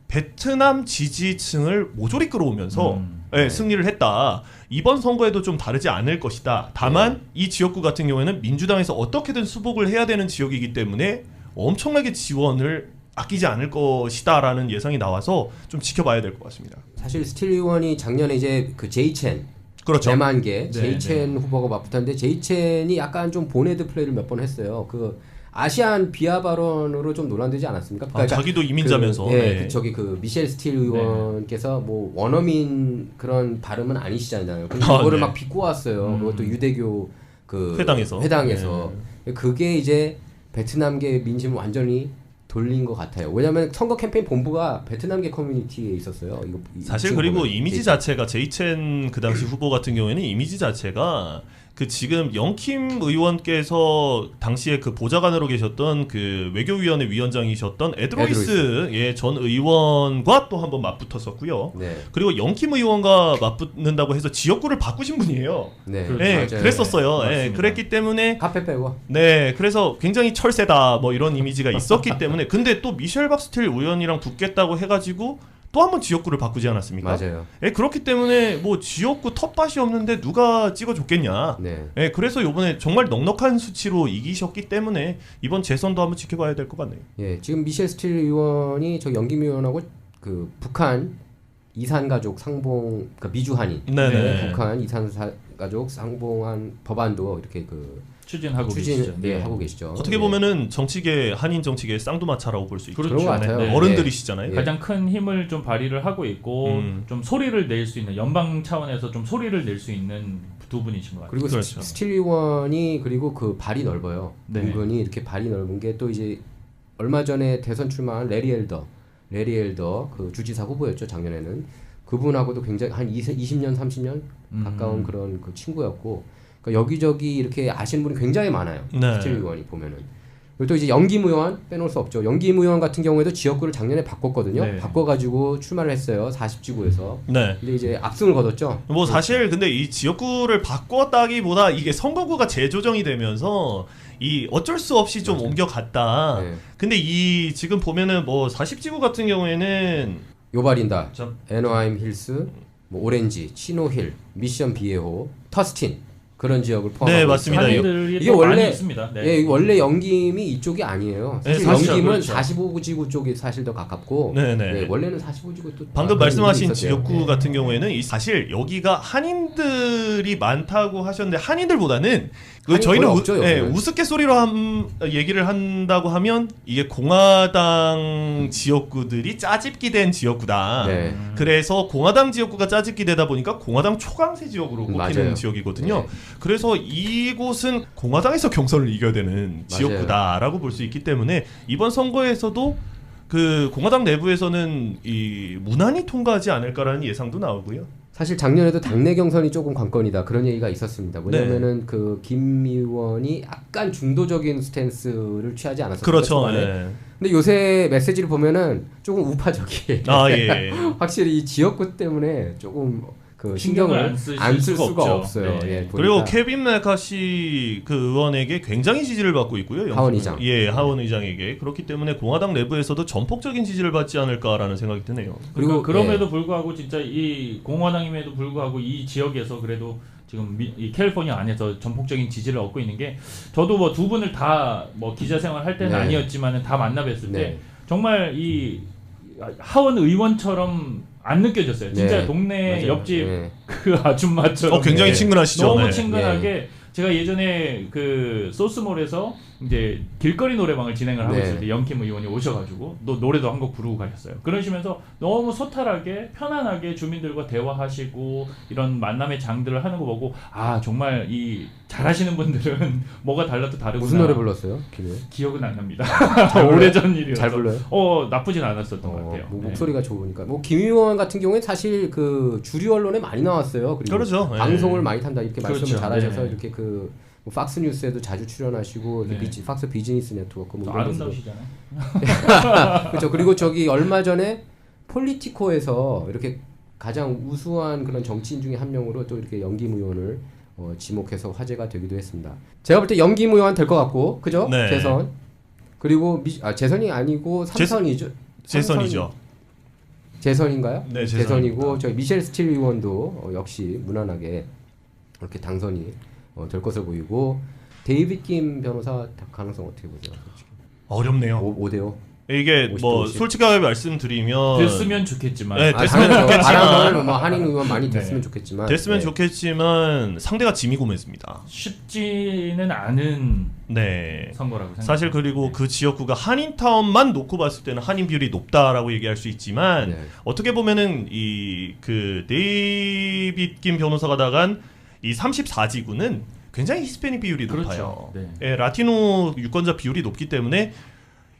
[SPEAKER 2] 베트남 지지층을 모조리 끌어오면서 예, 승리를 했다. 이번 선거에도 좀 다르지 않을 것이다. 다만 이 지역구 같은 경우에는 민주당에서 어떻게든 수복을 해야 되는 지역이기 때문에 엄청나게 지원을 아끼지 않을 것이다라는 예상이 나와서 좀 지켜봐야 될 것 같습니다.
[SPEAKER 1] 사실 스틸 의원이 작년에 이제 그 제이첸
[SPEAKER 2] 그렇죠.
[SPEAKER 1] 대만계
[SPEAKER 3] 네,
[SPEAKER 1] 제이첸 후보가 맞붙었는데 제이첸이 약간 좀 보네드 플레이를 몇 번 했어요. 그 아시안 비하 발언으로 좀 논란되지 않았습니까?
[SPEAKER 2] 자기도 이민자면서.
[SPEAKER 1] 그 저기 그 미셸 스틸 의원께서 뭐 원어민 그런 발음은 아니시잖아요. 근데 그거를 막 비꼬았어요. 그것도 유대교 그
[SPEAKER 2] 회당에서.
[SPEAKER 1] 그게 이제 베트남계 민심을 완전히 돌린 것 같아요. 왜냐하면 선거 캠페인 본부가 베트남계 커뮤니티에 있었어요.
[SPEAKER 2] 사실 그리고 이미지 자체가 제이첸 그 당시 후보 같은 경우에는 이미지 자체가 그 지금 영킴 의원께서 당시에 그 보좌관으로 계셨던 그 외교위원회 위원장이셨던 에드로이스 예, 전 의원과 또 한번 맞붙었었고요.
[SPEAKER 1] 네.
[SPEAKER 2] 그리고 영킴 의원과 맞붙는다고 해서 지역구를 바꾸신 분이에요.
[SPEAKER 1] 네.
[SPEAKER 2] 예,
[SPEAKER 1] 맞아요.
[SPEAKER 2] 그랬었어요. 예,
[SPEAKER 3] 맞습니다.
[SPEAKER 2] 그랬기 때문에
[SPEAKER 1] 카페 빼고.
[SPEAKER 2] 네, 그래서 굉장히 철새다 뭐 이런 이미지가 있었기 때문에 근데 또 미셸 박스틸 의원이랑 붙겠다고 해가지고 또 한 번 지역구를 바꾸지 않았습니까?
[SPEAKER 1] 맞아요.
[SPEAKER 2] 예, 그렇기 때문에 뭐 지역구 텃밭이 없는데 누가 찍어줬겠냐.
[SPEAKER 1] 네.
[SPEAKER 2] 예, 그래서 이번에 정말 넉넉한 수치로 이기셨기 때문에 이번 재선도 한번 지켜봐야 될 것 같네요.
[SPEAKER 1] 예, 지금 미셸 스틸 의원이 저 영김 의원하고 그 북한 이산 가족 상봉 그 미주 한인
[SPEAKER 2] 네네.
[SPEAKER 1] 북한 이산 가족 상봉한 법안도 이렇게
[SPEAKER 3] 추진하고 계시죠. 네.
[SPEAKER 1] 하고 계시죠.
[SPEAKER 2] 어떻게 보면은 정치계 한인 정치계 쌍두마차라고 볼 수 있죠.
[SPEAKER 3] 그렇죠.
[SPEAKER 1] 그런 것 같아요.
[SPEAKER 3] 네.
[SPEAKER 2] 어른들이시잖아요.
[SPEAKER 1] 예.
[SPEAKER 3] 가장 큰 힘을 좀 발휘를 하고 있고 좀 소리를 낼 수 있는 연방 차원에서 좀 소리를 낼 수 있는 두 분이신 것 같아요.
[SPEAKER 1] 그리고
[SPEAKER 2] 그렇죠.
[SPEAKER 1] 스틸 의원이 그리고 그 발이 넓어요.
[SPEAKER 3] 네.
[SPEAKER 1] 은근히 이렇게 발이 넓은 게 또 이제 얼마 전에 대선 출마한 레리 엘더 그 주지사 후보였죠 작년에는. 그분하고도 굉장히 한 20년 30년 가까운 그런 그 친구였고, 그러니까 여기저기 이렇게 아시는 분이 굉장히 많아요.
[SPEAKER 2] 네.
[SPEAKER 1] 스틸 의원이 보면은. 그리고 또 이제 영김 의원 빼놓을 수 없죠. 영김 의원 같은 경우에도 지역구를 작년에 바꿨거든요.
[SPEAKER 3] 네.
[SPEAKER 1] 바꿔가지고 출마를 했어요. 40지구에서.
[SPEAKER 2] 네.
[SPEAKER 1] 근데 이제 압승을 거뒀죠.
[SPEAKER 2] 뭐 사실 근데 이 지역구를 바꿨다기보다 이게 선거구가 재조정이 되면서 이 어쩔 수 없이 좀 옮겨갔다.
[SPEAKER 1] 네.
[SPEAKER 2] 근데 이 지금 보면은 뭐 40지구 같은 경우에는
[SPEAKER 1] 요발인다,
[SPEAKER 2] 참-
[SPEAKER 1] 애너하임 힐스, 뭐 오렌지, 치노힐, 미션 비에호, 터스틴 그런 지역을 포함하고
[SPEAKER 2] 네, 맞습니다.
[SPEAKER 1] 있어요.
[SPEAKER 3] 한인들이
[SPEAKER 1] 이게
[SPEAKER 3] 또 많이
[SPEAKER 1] 원래
[SPEAKER 3] 있습니다. 네.
[SPEAKER 1] 예, 원래 영김이 이쪽이 아니에요.
[SPEAKER 2] 네,
[SPEAKER 1] 사실
[SPEAKER 2] 사실
[SPEAKER 1] 영김은
[SPEAKER 3] 그렇죠.
[SPEAKER 1] 45지구 쪽이 사실 더 가깝고,
[SPEAKER 2] 네네.
[SPEAKER 1] 예, 원래는 45지구 또
[SPEAKER 2] 방금
[SPEAKER 1] 그런
[SPEAKER 2] 말씀하신
[SPEAKER 1] 일이 있었대요.
[SPEAKER 2] 지역구 같은 경우에는 사실 여기가 한인들이 많다고 하셨는데 한인들보다는 그
[SPEAKER 1] 한인
[SPEAKER 2] 저희는
[SPEAKER 1] 거의 없죠, 여기는.
[SPEAKER 2] 우스갯소리로 얘기를 한다고 하면 이게 공화당 지역구들이 짜집기 된 지역구다.
[SPEAKER 1] 네.
[SPEAKER 2] 그래서 공화당 지역구가 짜집기 되다 보니까 공화당 초강세 지역으로 꼽히는
[SPEAKER 1] 맞아요.
[SPEAKER 2] 지역이거든요.
[SPEAKER 1] 네.
[SPEAKER 2] 그래서 이곳은 공화당에서 경선을 이겨야 되는 지역구다라고 볼 수 있기 때문에 이번 선거에서도 그 공화당 내부에서는 이 무난히 통과하지 않을까라는 예상도 나오고요.
[SPEAKER 1] 사실 작년에도 당내 경선이 조금 관건이다 그런 얘기가 있었습니다. 왜냐면은
[SPEAKER 2] 네.
[SPEAKER 1] 그 김 의원이 약간 중도적인 스탠스를 취하지 않았었어요.
[SPEAKER 2] 그렇죠.
[SPEAKER 1] 초반에.
[SPEAKER 2] 네.
[SPEAKER 1] 근데 요새 메시지를 보면은 조금 우파적이에요.
[SPEAKER 2] 아 예.
[SPEAKER 1] 확실히 이 지역구 때문에 조금 그
[SPEAKER 3] 신경을
[SPEAKER 1] 신경을
[SPEAKER 3] 안
[SPEAKER 1] 안 쓸
[SPEAKER 3] 수가
[SPEAKER 1] 수가
[SPEAKER 3] 없죠.
[SPEAKER 1] 없어요.
[SPEAKER 3] 네.
[SPEAKER 1] 예,
[SPEAKER 2] 그리고
[SPEAKER 1] 보니까.
[SPEAKER 2] 케빈 메카시 그 의원에게 굉장히 지지를 받고 있고요.
[SPEAKER 1] 하원 의장.
[SPEAKER 2] 예, 하원 의장에게. 그렇기 때문에 공화당 내부에서도 전폭적인 지지를 받지 않을까라는 생각이 드네요.
[SPEAKER 3] 그리고
[SPEAKER 1] 그리고,
[SPEAKER 3] 그럼에도 불구하고 진짜 이 공화당임에도 불구하고 이 지역에서 그래도 지금 이 캘리포니아 안에서 전폭적인 지지를 얻고 있는 게 저도 뭐 두 분을 다 뭐 기자 생활 할 때는
[SPEAKER 1] 네.
[SPEAKER 3] 아니었지만은 다 만나 뵀을
[SPEAKER 1] 네.
[SPEAKER 3] 때 정말 이 하원 의원처럼 안 느껴졌어요. 진짜
[SPEAKER 1] 네.
[SPEAKER 3] 동네
[SPEAKER 1] 맞아요.
[SPEAKER 3] 옆집
[SPEAKER 1] 네.
[SPEAKER 3] 그 아줌마처럼
[SPEAKER 2] 굉장히
[SPEAKER 1] 네.
[SPEAKER 2] 친근하시죠.
[SPEAKER 3] 너무
[SPEAKER 2] 네.
[SPEAKER 3] 친근하게 제가 예전에 그 소스몰에서 이제 길거리 노래방을 진행을 하고
[SPEAKER 1] 네.
[SPEAKER 3] 있을 때 영킴 의원이 오셔가지고 노래도 한 곡 부르고 가셨어요. 그러시면서 너무 소탈하게 편안하게 주민들과 대화하시고 이런 만남의 장들을 하는 거 보고 아 정말 이 잘하시는 분들은 뭐가 달라도 다르구나.
[SPEAKER 1] 무슨 노래 불렀어요? 김에?
[SPEAKER 3] 기억은 안 납니다.
[SPEAKER 1] 잘 불러요?
[SPEAKER 3] 오래전 일이라서.
[SPEAKER 1] 잘 불러요?
[SPEAKER 3] 나쁘진 않았었던 것 같아요.
[SPEAKER 1] 뭐
[SPEAKER 3] 네.
[SPEAKER 1] 목소리가 좋으니까. 뭐 김 의원 같은 경우에 사실 그 주류 언론에 많이 나왔어요. 그리고
[SPEAKER 2] 그렇죠. 네.
[SPEAKER 1] 방송을 많이 탄다 이렇게 말씀을
[SPEAKER 3] 그렇죠.
[SPEAKER 1] 잘하셔서
[SPEAKER 3] 네.
[SPEAKER 1] 이렇게 그 뭐 박스 뉴스에도 자주 출연하시고
[SPEAKER 3] 네.
[SPEAKER 1] 박스 비즈니스 네트워크 뭐
[SPEAKER 3] 또
[SPEAKER 1] 이런 데서도.
[SPEAKER 3] 아름다우시잖아요.
[SPEAKER 1] 그렇죠. 그리고 저기 얼마 전에 폴리티코에서 이렇게 가장 우수한 그런 정치인 중에 한 명으로 또 이렇게 영김 의원을 지목해서 화제가 되기도 했습니다. 제가 볼 때 영김 의원 될 것 같고, 그죠?
[SPEAKER 2] 네.
[SPEAKER 1] 재선. 그리고 재선이 아니고 삼선이죠.
[SPEAKER 2] 재선이죠.
[SPEAKER 1] 재선인가요?
[SPEAKER 2] 네,
[SPEAKER 1] 재선이고 저희 미셸 스틸 의원도 역시 무난하게 이렇게 당선이 될 것으로 보이고 데이빗 김 변호사 가능성 어떻게 보세요?
[SPEAKER 2] 어렵네요.
[SPEAKER 1] 5대5.
[SPEAKER 2] 이게
[SPEAKER 1] 50대
[SPEAKER 2] 뭐
[SPEAKER 1] 50.
[SPEAKER 2] 솔직하게 말씀드리면
[SPEAKER 3] 됐으면 좋겠지만
[SPEAKER 2] 네, 됐으면
[SPEAKER 1] 당연하죠.
[SPEAKER 2] 좋겠지만
[SPEAKER 1] 바람을 뭐 한인 의원 많이
[SPEAKER 3] 네.
[SPEAKER 1] 됐으면 좋겠지만
[SPEAKER 2] 됐으면
[SPEAKER 1] 네.
[SPEAKER 2] 좋겠지만 상대가 지미 고메즈입니다.
[SPEAKER 3] 쉽지는 않은
[SPEAKER 2] 네.
[SPEAKER 3] 선거라고 생각합니다.
[SPEAKER 2] 사실 그리고 그 지역구가 한인타운만 놓고 봤을 때는 한인 비율이 높다라고 얘기할 수 있지만
[SPEAKER 1] 네.
[SPEAKER 2] 어떻게 보면은 이 그 데이빗 김 변호사가 나간 이 34지구는 굉장히 히스패닉 비율이
[SPEAKER 3] 그렇죠.
[SPEAKER 2] 높아요.
[SPEAKER 3] 네.
[SPEAKER 2] 예, 라티노 유권자 비율이 높기 때문에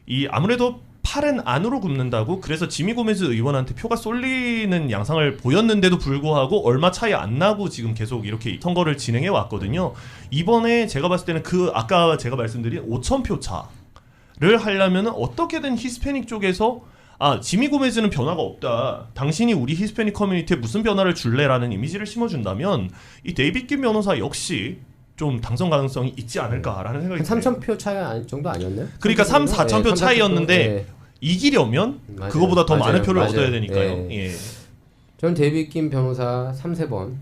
[SPEAKER 2] 이 아무래도 팔은 안으로 굽는다고 그래서 지미 고메즈 의원한테 표가 쏠리는 양상을 보였는데도 불구하고 얼마 차이 안 나고 지금 계속 이렇게 선거를 진행해 왔거든요. 이번에 제가 봤을 때는 그 아까 제가 말씀드린 5,000표 차를 하려면 어떻게든 히스패닉 쪽에서 지미 고메즈는 변화가 없다. 당신이 우리 히스패닉 커뮤니티에 무슨 변화를 줄래라는 이미지를 심어준다면 이 데이빗 김 변호사 역시 좀 당선 가능성이 있지 않을까라는 생각이
[SPEAKER 1] 한
[SPEAKER 2] 드네요.
[SPEAKER 1] 3,000표 차이 정도 아니었나요?
[SPEAKER 2] 그러니까 3, 4천 표 차이였는데
[SPEAKER 1] 네.
[SPEAKER 2] 이기려면
[SPEAKER 1] 맞아요.
[SPEAKER 2] 그거보다 더 많은 표를
[SPEAKER 1] 맞아요.
[SPEAKER 2] 얻어야 되니까요.
[SPEAKER 1] 네.
[SPEAKER 2] 예.
[SPEAKER 1] 전 데이빗 김 변호사 3번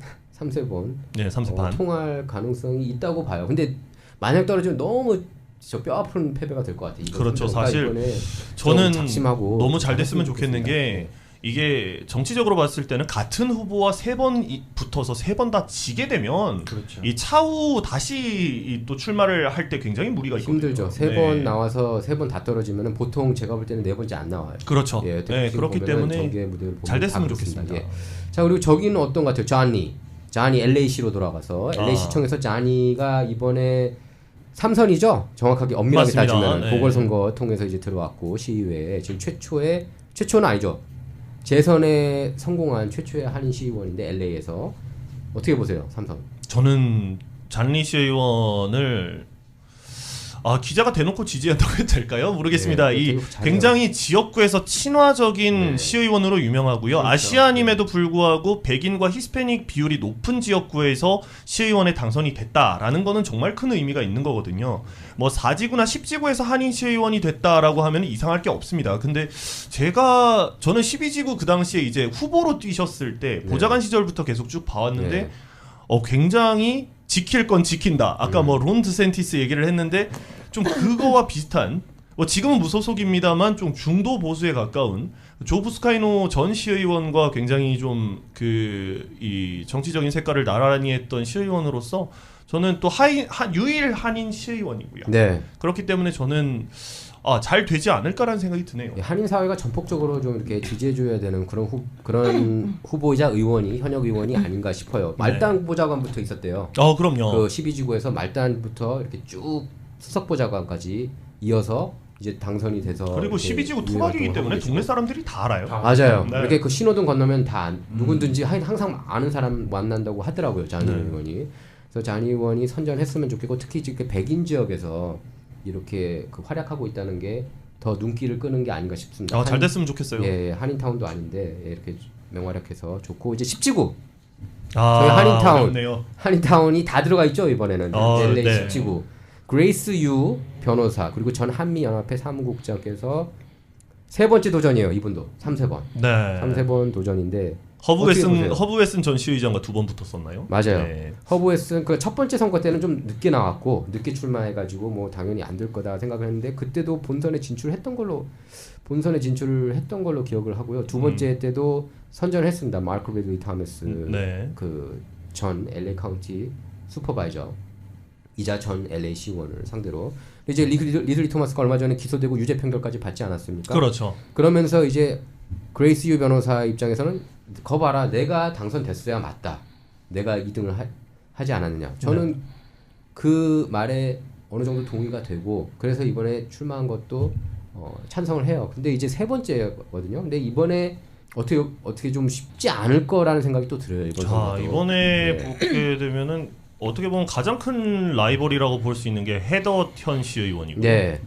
[SPEAKER 2] 네, 3세 반.
[SPEAKER 1] 통할 가능성이 있다고 봐요. 근데 만약 떨어지면 너무 저 뼈 아픈 패배가 될 것 같아요.
[SPEAKER 2] 그렇죠. 사실
[SPEAKER 1] 이번에
[SPEAKER 2] 저는
[SPEAKER 1] 좀 작심하고
[SPEAKER 2] 너무 잘 됐으면
[SPEAKER 1] 잘했으면
[SPEAKER 2] 좋겠는 게 이게 정치적으로 봤을 때는 같은 후보와 3번 붙어서 3번 다 지게 되면
[SPEAKER 3] 그렇죠.
[SPEAKER 2] 이 차후 다시 또 출마를 할 때 굉장히 무리가 있거든요.
[SPEAKER 1] 힘들죠. 3번 나와서 3번 다 떨어지면은 보통 제가 볼 때는 4번째 안 나와요.
[SPEAKER 2] 그렇죠.
[SPEAKER 1] 예,
[SPEAKER 2] 네, 그렇기 때문에
[SPEAKER 1] 정계 무대를 보면
[SPEAKER 2] 잘 됐으면
[SPEAKER 1] 다 그렇습니다.
[SPEAKER 2] 좋겠습니다.
[SPEAKER 1] 예. 자, 그리고 저기는 어떤 것 같아요? 자니 LA시로 돌아가서 LA 시청에서 자니가 이번에 3선이죠. 정확하게 엄밀하게
[SPEAKER 2] 맞습니다.
[SPEAKER 1] 따지면
[SPEAKER 2] 네.
[SPEAKER 1] 보궐선거 통해서 이제 들어왔고 시의회에 지금 최초는 아니죠. 재선에 성공한 최초의 한인 시의원인데 LA에서 어떻게 보세요? 3선.
[SPEAKER 2] 저는 잔리 시의원을 기자가 대놓고 지지한다고 해도 될까요? 모르겠습니다.
[SPEAKER 1] 네,
[SPEAKER 2] 이
[SPEAKER 1] 되게 잘해요.
[SPEAKER 2] 굉장히 지역구에서 친화적인
[SPEAKER 1] 네.
[SPEAKER 2] 시의원으로 유명하고요.
[SPEAKER 1] 그렇죠.
[SPEAKER 2] 아시아님에도 불구하고 백인과 히스패닉 비율이 높은 지역구에서 시의원에 당선이 됐다라는 거는 정말 큰 의미가 있는 거거든요. 뭐 4지구나 10지구에서 한인 시의원이 됐다라고 하면 이상할 게 없습니다. 근데 저는 12지구 그 당시에 이제 후보로 뛰셨을 때 보좌관 시절부터 계속 쭉 봐왔는데
[SPEAKER 1] 네.
[SPEAKER 2] 굉장히 지킬 건 지킨다. 아까 뭐 론 드센티스 얘기를 했는데 좀 그거와 비슷한 지금은 무소속입니다만 좀 중도 보수에 가까운 조 부스카이노 전 시의원과 굉장히 좀 이 정치적인 색깔을 나란히 했던 시의원으로서 저는 또 유일 한인 시의원이고요.
[SPEAKER 1] 네.
[SPEAKER 2] 그렇기 때문에 저는 잘 되지 않을까라는 생각이 드네요.
[SPEAKER 1] 한인 사회가 전폭적으로 좀 이렇게 지지해줘야 되는 그런 후보이자 의원이 현역 의원이 아닌가 싶어요. 말단 보좌관부터 있었대요.
[SPEAKER 2] 그럼요.
[SPEAKER 1] 그 12지구에서 말단부터 이렇게 쭉 수석 보좌관까지 이어서 이제 당선이 돼서
[SPEAKER 2] 그리고
[SPEAKER 1] 이렇게
[SPEAKER 2] 12지구
[SPEAKER 1] 의회
[SPEAKER 2] 토박이기
[SPEAKER 1] 활동을
[SPEAKER 2] 때문에
[SPEAKER 1] 하고
[SPEAKER 2] 동네
[SPEAKER 1] 계시고.
[SPEAKER 2] 사람들이 다 알아요.
[SPEAKER 1] 맞아요.
[SPEAKER 2] 네.
[SPEAKER 1] 이렇게 그 신호등 건너면 다 누군든지 항상 아는 사람 만난다고 하더라고요. 잔
[SPEAKER 2] 네.
[SPEAKER 1] 의원이. 그래서 잔 의원이 선전했으면 좋겠고 특히 이렇게 백인 지역에서 이렇게 그 활약하고 있다는 게 더 눈길을 끄는 게 아닌가 싶습니다.
[SPEAKER 2] 잘 됐으면 좋겠어요.
[SPEAKER 1] 예, 한인타운도 아닌데 이렇게 맹활약해서 좋고 이제 10지구
[SPEAKER 2] 저희
[SPEAKER 1] 한인타운.
[SPEAKER 2] 어렵네요.
[SPEAKER 1] 한인타운이 다 들어가 있죠 이번에는 LA
[SPEAKER 2] 네.
[SPEAKER 1] 10지구 그레이스 유 변호사 그리고 전 한미연합회 사무국장께서 세 번째 도전이에요 이분도 3번
[SPEAKER 2] 네.
[SPEAKER 1] 3번 도전인데 어떻게 보세요?
[SPEAKER 2] 허브 웨슨 전 시의장과 2번 붙었었나요?
[SPEAKER 1] 맞아요.
[SPEAKER 2] 네.
[SPEAKER 1] 허브 웨슨 그 첫 번째 선거 때는 좀 늦게 나왔고 늦게 출마해가지고 뭐 당연히 안 될 거다 생각을 했는데 그때도 본선에 진출을 했던 걸로 기억을 하고요. 두 번째 때도 선전을 했습니다. 마크 베들리 타머스
[SPEAKER 2] 네.
[SPEAKER 1] 그 전 LA 카운티 슈퍼바이저 이자 전 LA 시의원을 상대로 이제 리들리 토마스가 얼마 전에 기소되고 유죄 판결까지 받지 않았습니까?
[SPEAKER 2] 그렇죠.
[SPEAKER 1] 그러면서 이제 그레이스 유 변호사 입장에서는 거 봐라 내가 당선됐어야 맞다. 내가 2등을 하지 않았느냐. 저는 그 말에 어느 정도 동의가 되고 그래서 이번에 출마한 것도 찬성을 해요. 근데 이제 세 번째거든요. 근데 이번에 어떻게 좀 쉽지 않을 거라는 생각이 또 들어요. 이번
[SPEAKER 2] 자,
[SPEAKER 1] 선거도.
[SPEAKER 2] 이번에
[SPEAKER 1] 네.
[SPEAKER 2] 보게 되면은 어떻게 보면 가장 큰 라이벌이라고 볼 수 있는 게 헤더 현 시의원이고요.
[SPEAKER 1] 네.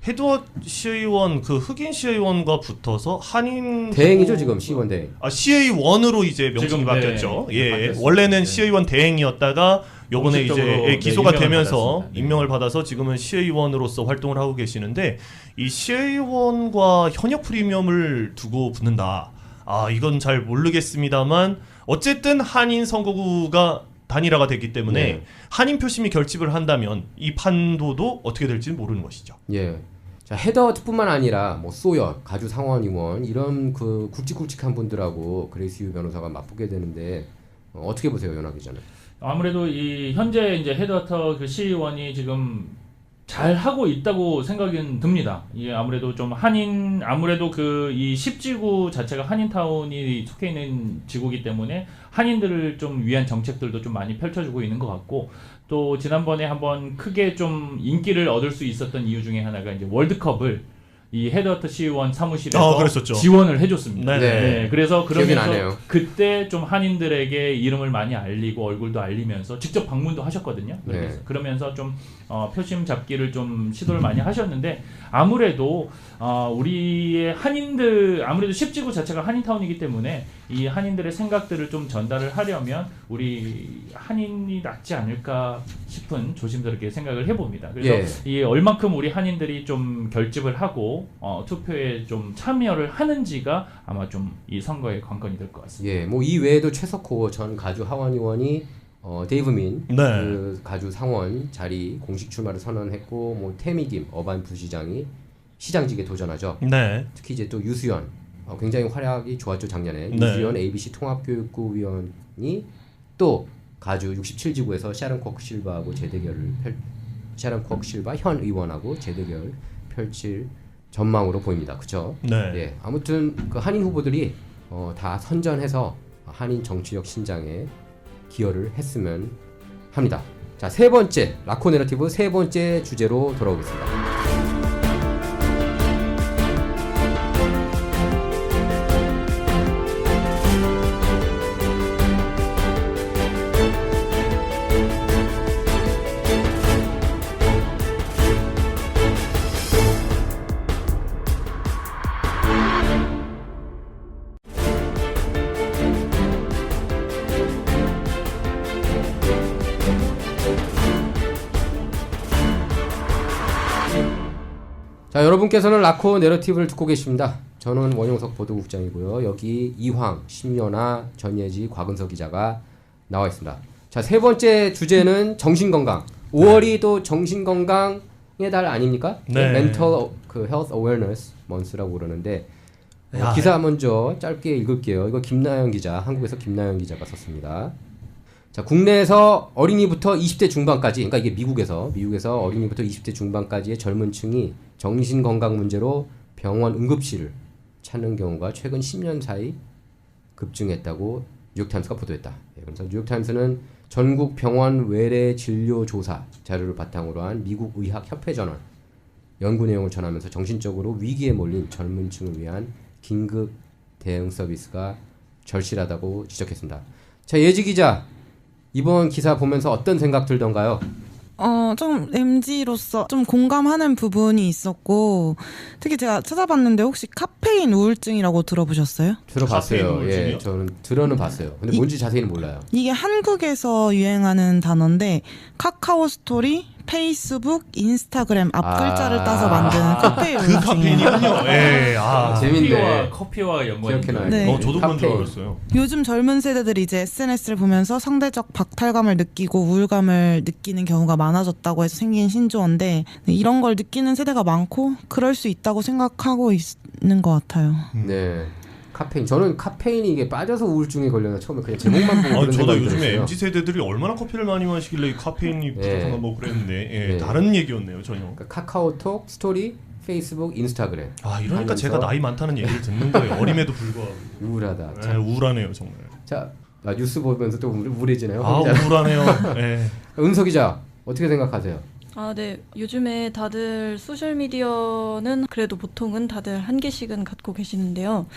[SPEAKER 2] 헤드워 시의원 그 흑인 시의원과 붙어서 한인
[SPEAKER 1] 대행이죠 지금 시의원 대행.
[SPEAKER 2] 시의원으로 이제 명칭이
[SPEAKER 3] 지금,
[SPEAKER 2] 바뀌었죠.
[SPEAKER 3] 네,
[SPEAKER 2] 예,
[SPEAKER 3] 바뀌었습니다.
[SPEAKER 2] 원래는
[SPEAKER 3] 네.
[SPEAKER 2] 시의원 대행이었다가 요번에 이제
[SPEAKER 3] 공식적으로, 네,
[SPEAKER 2] 기소가
[SPEAKER 3] 임명을
[SPEAKER 2] 되면서
[SPEAKER 3] 받았습니다. 네.
[SPEAKER 2] 임명을 받아서 지금은 시의원으로서 활동을 하고 계시는데 이 시의원과 현역 프리미엄을 두고 붙는다. 아, 이건 잘 모르겠습니다만 어쨌든 한인 선거구가 단일화가 됐기 때문에
[SPEAKER 1] 네.
[SPEAKER 2] 한인 표심이 결집을 한다면 이 판도도 어떻게 될지는 모르는 것이죠.
[SPEAKER 1] 예. 자 헤더뿐만 아니라 뭐 소열, 가주 상원 의원 이런 그 굵직굵직한 분들하고 그레이스 유 변호사가 맞붙게 되는데 어떻게 보세요, 연하 기자는?
[SPEAKER 3] 아무래도 이 현재 이제 헤드워터 그 시의원이 지금 잘 하고 있다고 생각은 듭니다. 이게 아무래도 좀 아무래도 그 이 10지구 자체가 한인타운이 속해 있는 지구이기 때문에 한인들을 좀 위한 정책들도 좀 많이 펼쳐주고 있는 것 같고 또 지난번에 한번 크게 좀 인기를 얻을 수 있었던 이유 중에 하나가 이제 월드컵을 이 헤드워터 시의원 사무실에서
[SPEAKER 2] 그랬었죠.
[SPEAKER 3] 지원을 해줬습니다.
[SPEAKER 2] 네.
[SPEAKER 3] 네, 그래서
[SPEAKER 1] 기억이
[SPEAKER 3] 그러면서
[SPEAKER 1] 나네요.
[SPEAKER 3] 그때 좀 한인들에게 이름을 많이 알리고 얼굴도 알리면서 직접 방문도 하셨거든요.
[SPEAKER 1] 네.
[SPEAKER 3] 그러면서 좀 표심 잡기를 좀 시도를 많이 하셨는데 아무래도 우리의 한인들 아무래도 10지구 자체가 한인타운이기 때문에 이 한인들의 생각들을 좀 전달을 하려면 우리 한인이 낫지 않을까 싶은 조심스럽게 생각을 해봅니다. 그래서 이 얼만큼 우리 한인들이 좀 결집을 하고 투표에 좀 참여를 하는지가 아마 좀 이 선거의 관건이 될 것 같습니다.
[SPEAKER 1] 예, 뭐 이 외에도 최석호 전 가주 하원 의원이 데이브민
[SPEAKER 2] 네.
[SPEAKER 1] 그 가주 상원 자리 공식 출마를 선언했고 뭐 태미김 어반 부시장이 시장직에 도전하죠.
[SPEAKER 2] 네.
[SPEAKER 1] 특히 이제 또 유수연 굉장히 활약이 좋았죠 작년에.
[SPEAKER 2] 네.
[SPEAKER 1] 유수연 ABC 통합교육부 위원이 또 가주 67지구에서 샤론 콕 실바하고 샤론 콕 실바 현 의원하고 재대결 펼칠 전망으로 보입니다. 그렇죠?
[SPEAKER 2] 네.
[SPEAKER 1] 예, 아무튼 그 한인 후보들이 다 선전해서 한인 정치력 신장에 기여를 했으면 합니다. 자, 세 번째 라코 내러티브 세 번째 주제로 돌아오겠습니다. 자, 여러분께서는 라코 내러티브를 듣고 계십니다. 저는 원용석 보도국장이고요. 여기 이황, 심연아, 전예지, 곽은석 기자가 나와 있습니다. 자, 세 번째 주제는 정신건강. 5월이 또 정신건강의 달 아닙니까?
[SPEAKER 2] 네.
[SPEAKER 1] 멘털 그 헬스 어웨어너스 먼스라고 그러는데
[SPEAKER 2] 야,
[SPEAKER 1] 기사 먼저 짧게 읽을게요. 이거 김나연 기자, 한국에서 김나연 기자가 썼습니다. 자, 국내에서 어린이부터 20대 중반까지, 그러니까 이게 미국에서 어린이부터 20대 중반까지의 젊은 층이 정신건강 문제로 병원 응급실을 찾는 경우가 최근 10년 사이 급증했다고 뉴욕타임스가 보도했다. 그래서 뉴욕타임스는 전국 병원 외래 진료 조사 자료를 바탕으로 한 미국 의학 협회 저널 연구 내용을 전하면서 정신적으로 위기에 몰린 젊은 층을 위한 긴급 대응 서비스가 절실하다고 지적했습니다. 자, 예지 기자, 이번 기사 보면서 어떤 생각 들던가요?
[SPEAKER 4] 좀 MZ로서 좀 공감하는 부분이 있었고, 특히 제가 찾아봤는데 혹시 카페인 우울증이라고 들어보셨어요?
[SPEAKER 2] 카페인
[SPEAKER 1] 들어봤어요.
[SPEAKER 2] 우울증이요?
[SPEAKER 1] 예, 저는 들어는 봤어요. 근데 뭔지 자세히는 몰라요.
[SPEAKER 4] 이게 한국에서 유행하는 단어인데 카카오 스토리, 페이스북, 인스타그램 앞 글자를 따서 만드는 카페
[SPEAKER 2] 그 카페인이군요. 예.
[SPEAKER 1] 재밌네.
[SPEAKER 3] 커피와 연관이
[SPEAKER 1] 기억해놔요.
[SPEAKER 4] 네.
[SPEAKER 2] 저도 그런 줄
[SPEAKER 1] 카페인.
[SPEAKER 2] 알았어요.
[SPEAKER 4] 요즘 젊은 세대들이 이제 SNS를 보면서 상대적 박탈감을 느끼고 우울감을 느끼는 경우가 많아졌다고 해서 생긴 신조어인데 이런 걸 느끼는 세대가 많고 그럴 수 있다고 생각하고 있는 것 같아요.
[SPEAKER 1] 네. 카페인. 저는 카페인이 이게 빠져서 우울증에 걸려나 처음에 그냥 제목만 보고 그런
[SPEAKER 2] 저도
[SPEAKER 1] 생각이
[SPEAKER 2] 요즘에
[SPEAKER 1] 들었어요.
[SPEAKER 2] MZ 세대들이 얼마나 커피를 많이 마시길래 이 카페인이 부족한가 뭐 그랬는데
[SPEAKER 1] 네.
[SPEAKER 2] 다른 얘기였네요 전혀.
[SPEAKER 1] 그러니까 카카오톡, 스토리, 페이스북, 인스타그램.
[SPEAKER 2] 이러니까
[SPEAKER 1] 하면서
[SPEAKER 2] 제가 나이 많다는 얘기를 듣는 거예요. 어림에도 불구하고.
[SPEAKER 1] 우울하다. 자,
[SPEAKER 2] 우울하네요 정말.
[SPEAKER 1] 자 뉴스 보면서 또 우울해지네요.
[SPEAKER 2] 우울하네요. 예.
[SPEAKER 1] 은서 기자 어떻게 생각하세요?
[SPEAKER 5] 네. 요즘에 다들 소셜미디어는 그래도 보통은 다들 한 개씩은 갖고 계시는데요.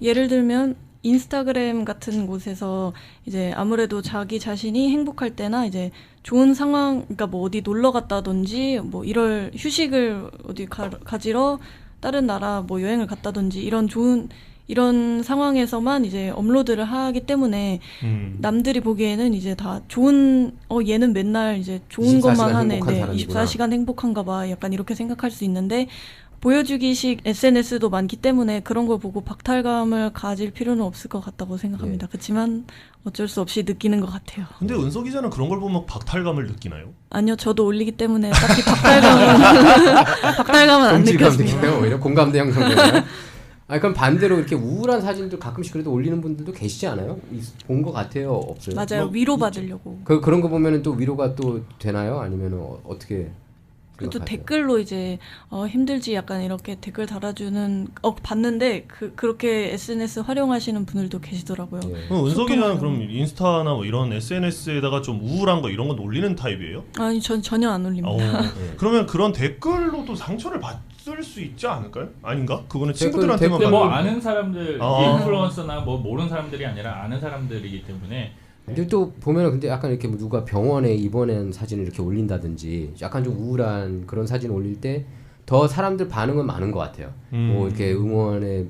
[SPEAKER 5] 예를 들면 인스타그램 같은 곳에서 이제 아무래도 자기 자신이 행복할 때나 이제 좋은 상황, 그러니까 뭐 어디 놀러 갔다든지 뭐 이럴 휴식을 어디 가지러 다른 나라 뭐 여행을 갔다든지 이런 상황에서만 이제 업로드를 하기 때문에 남들이 보기에는 이제 다 좋은 얘는 맨날 이제 좋은
[SPEAKER 1] 24시간
[SPEAKER 5] 것만 하네.
[SPEAKER 1] 행복한
[SPEAKER 5] 네,
[SPEAKER 1] 사람이구나.
[SPEAKER 5] 24시간 행복한가 봐. 약간 이렇게 생각할 수 있는데 보여주기식 SNS도 많기 때문에 그런 걸 보고 박탈감을 가질 필요는 없을 것 같다고 생각합니다. 그렇지만 어쩔 수 없이 느끼는 것 같아요.
[SPEAKER 2] 근데 은서 기자는 그런 걸 보면 박탈감을 느끼나요?
[SPEAKER 5] 아니요, 저도 올리기 때문에 딱히 박탈감은 안
[SPEAKER 1] 동질감
[SPEAKER 5] 느꼈습니다.
[SPEAKER 1] 느끼나요? 오히려 공감대 형성되나요? 그럼 반대로 이렇게 우울한 사진들 가끔씩 그래도 올리는 분들도 계시지 않아요? 본 것 같아요? 없어요?
[SPEAKER 5] 맞아요, 위로받으려고.
[SPEAKER 1] 그런 거 보면은 또 위로가 또 되나요? 아니면은 어떻게?
[SPEAKER 5] 그래도
[SPEAKER 1] 생각하세요?
[SPEAKER 5] 댓글로 이제 힘들지 약간 이렇게 댓글 달아주는 봤는데 그렇게 SNS 활용하시는 분들도 계시더라고요.
[SPEAKER 1] 예.
[SPEAKER 2] 은서 기자는
[SPEAKER 5] 소통하는
[SPEAKER 2] 그럼 인스타나 뭐 이런 SNS에다가 좀 우울한 거 이런 건 올리는 타입이에요?
[SPEAKER 5] 아니 전 전혀 안 올립니다.
[SPEAKER 2] 그러면 그런 댓글로도 상처를 받을 수 있지 않을까요? 아닌가? 그거는
[SPEAKER 1] 댓글,
[SPEAKER 2] 친구들한테만
[SPEAKER 3] 근데 뭐
[SPEAKER 2] 받는
[SPEAKER 3] 아는 사람들, 인플루언서나 뭐 모르는 사람들이 아니라 아는 사람들이기 때문에
[SPEAKER 1] 근데 또 보면은 근데 약간 이렇게 뭐 누가 병원에 입원한 사진을 이렇게 올린다든지 약간 좀 우울한 그런 사진 올릴 때 더 사람들 반응은 많은 것 같아요. 뭐 이렇게 응원의